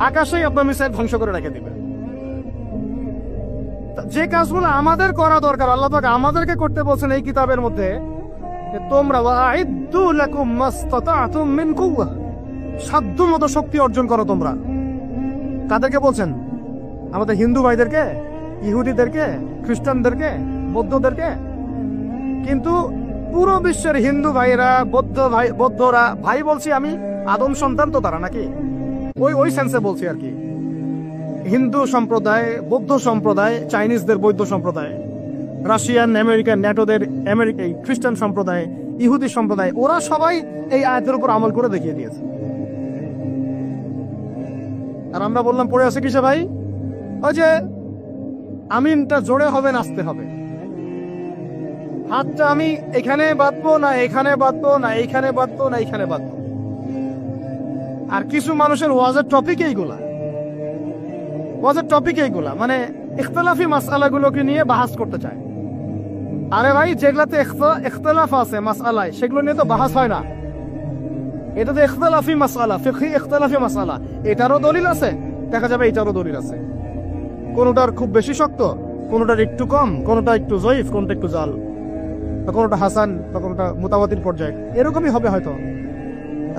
আকাশেই আপনার মিসাইল ধ্বংস করে রেখে দিবে। যে কাজগুলো আমাদের করা দরকার, আল্লাহ পাক আমাদেরকে করতে বলছেন এই কিতাবের মধ্যে, তোমরা ওয়াইদু লাকুম মাসতাতাতুম মিন কুওয়া, সাধ্যমতো শক্তি অর্জন করো তোমরা। কাদেরকে বলছেন? আমাদের হিন্দু ভাইদেরকে, ইহুদিদেরকে, খ্রিস্টানদেরকে, বৌদ্ধদেরকে। কিন্তু পুরো বিশ্বের হিন্দু ভাইরা, বৌদ্ধরা, ভাই বলছি আমি, আদম সন্তান তো তারা নাকি, ওই সেন্সে বলছি আর কি। হিন্দু সম্প্রদায়, বৌদ্ধ সম্প্রদায়, চাইনিজদের বৌদ্ধ সম্প্রদায়, রাশিয়ান, আমেরিকান, ন্যাটোদের খ্রিস্টান সম্প্রদায়, ইহুদি সম্প্রদায়, ওরা সবাই এই আয়াতের উপর আমল করে দেখিয়ে দিয়েছে। আর আমরা বললাম পড়ে আছে কিসে ভাই? ওই যে আমিনটা জোরে হবে, নাচতে হবে। হাতটা আমি এখানে বাঁধবো না, এখানে বাঁধবো না, এইখানে বাঁধবো না, এইখানে বাঁধবো। আর কিছু মানুষের ওয়াজের টপিক এইগুলা, ওয়াজের টপিক এইগুলা, মানে ইখতিলাফি মাসআলাগুলোকে নিয়ে বাহাস করতে চায়। আরে ভাই, যেগুলাতে ইখতিলাফ আছে মাসআলায়, সেগুলো নিয়ে তো বাহাস হয় না। এটা তো ইখতিলাফি মাসআলা, ফিকহি ইখতিলাফি মাসআলা, এটারও দলিল আছে, দেখা যাবে এটারও দলিল আছে। কোনটার খুব বেশি শক্ত, কোনটার একটু কম, কোনটা একটু জয়ীফ, কোনটা একটু জাল, কোনটা হাসান, বা কোনটা মুতাওয়াতির পর্যায়ে, এরকমই হবে হয়তো।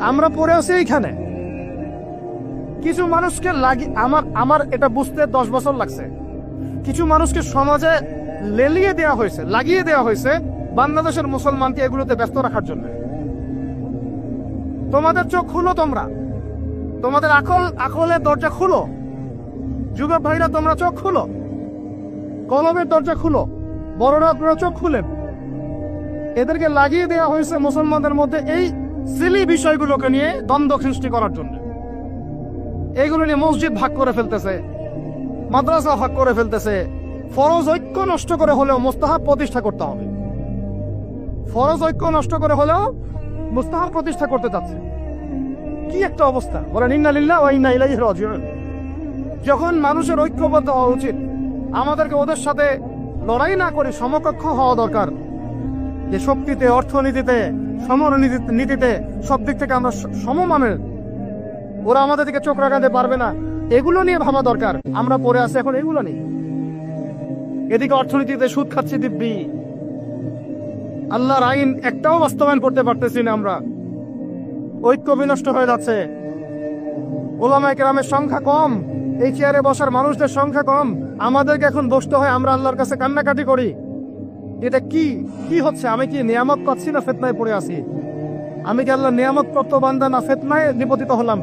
আমরা পড়ে আছি এইখানে। কিছু মানুষকে আমার এটা বুঝতে 10 বছর লাগছে। কিছু মানুষকে সমাজে লেলিয়ে দেওয়া হয়েছে, লাগিয়ে দেওয়া হয়েছে বাংলাদেশের মুসলমানকে এগুলোতে ব্যস্ত রাখার জন্য। তোমাদের চোখ খুলো, তোমরা তোমাদের আকলের দরজা খুলো, যুবক ভাইরা তোমরা চোখ খুলো, কলমের দরজা খুলো, বড়রা আপনারা চোখ খুলেন। এদেরকে লাগিয়ে দেওয়া হয়েছে মুসলমানদের মধ্যে এই সিলি বিষয়গুলোকে নিয়ে দ্বন্দ্ব সৃষ্টি করার জন্য। এইগুলো নিয়ে মসজিদ ভাগ করে ফেলতেছে, মাদ্রাসা ভাগ করে ফেলতেছে। ফরজ ঐক্য নষ্ট করে হলেও মুস্তাহাব প্রতিষ্ঠা করতে হবে। ফরজ ঐক্য নষ্ট করে হলেও মুস্তাহাব প্রতিষ্ঠা করতে চাচ্ছে। কি একটা অবস্থা! বলেন ইন্না লিল্লাহি ওয়া ইন্না ইলাইহি রাজিউন। যখন মানুষের ঐক্যবদ্ধ হওয়া উচিত, আমাদেরকে ওদের সাথে লড়াই না করে সমকক্ষ হওয়া দরকার। যে শক্তিতে, অর্থনীতিতে, সমরনীতিতে, সব দিক থেকে আমরা সমমানের, ওরা আমাদের দিকে চোখ রাখাতে পারবে না, এগুলো নিয়ে ভাবা দরকার। আমরা পড়ে আছি এখন এগুলো নেই। এদিকে অর্থনীতিতে সুদ খাচ্ছি দিব্যি, আল্লাহর আইন একটাও বাস্তবায়ন করতে পারতেছি না আমরা, ঐক্য বিনষ্ট হয়ে যাচ্ছে। ওলামায়ে কেরামের সংখ্যা কম, এই চেয়ারে বসার মানুষদের সংখ্যা কম, আমাদেরকে এখন বসতে হয়, আমরা আল্লাহর কাছে কান্নাকাটি করি। এটা কি হচ্ছে? আমি কি নিয়ামত পাচ্ছি না ফিতনায় পড়ে আছি? আমি কি আল্লাহর নিয়ামত প্রাপ্ত বান্দা না ফিতনায় নিপতিত হলাম?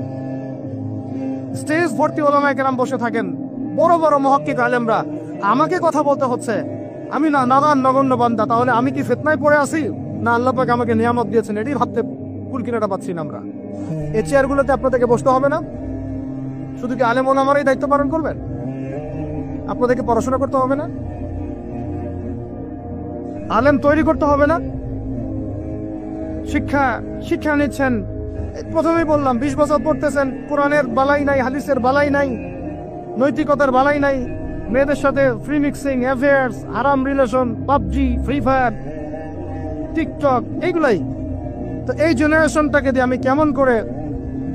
স্টেজ ভর্তি ওলামায়ে কেরাম বসে থাকেন, বড় বড় মুহাক্কিক আলেমরা, আমাকে কথা বলতে হচ্ছে। আমি না নাদান নগণ্য বান্দা, তাহলে আমি কি ফিতনায় পড়ে আছি না আল্লাহ পাক আমাকে নিয়ামত দিয়েছেন? এটাই ভাবতে কুল কিনারা পাচ্ছি না আমরা। এই চেয়ারগুলোতে আপনাদেরকে বসতে হবে না? শুধু কি আলেম ওলামারাই দায়িত্ব পালন করবেন? আপনাদেরকে পড়াশোনা করতে হবে না? আলেম তৈরি করতে হবে না? শিক্ষা নিচ্ছেন, প্রথমেই বললাম 20 বছর পড়তেছেন, কোরআনের বালাই নাই, হাদিসের বালাই নাই, নৈতিকতার বালাই নাই, মেয়েদের সাথে ফ্রি মিক্সিং, অ্যাফেয়ার্স, হারাম relation, PUBG, Free Fire, TikTok, এইগুলাই। তো এই জেনারেশনটাকে দিয়ে আমি কেমন করে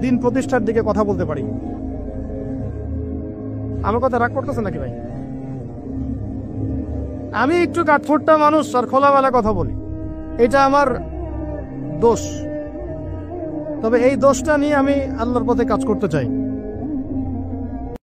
দিন প্রতিষ্ঠার দিকে কথা বলতে পারি? আমার কথা রাগ করতেছে নাকি ভাই? আমি একটু কাঠফোট্টা মানুষ আর খোলামেলা কথা বলি, এটা আমার দোষ। তবে এই দোষটা নিয়ে আমি আল্লাহর পথে কাজ করতে চাই।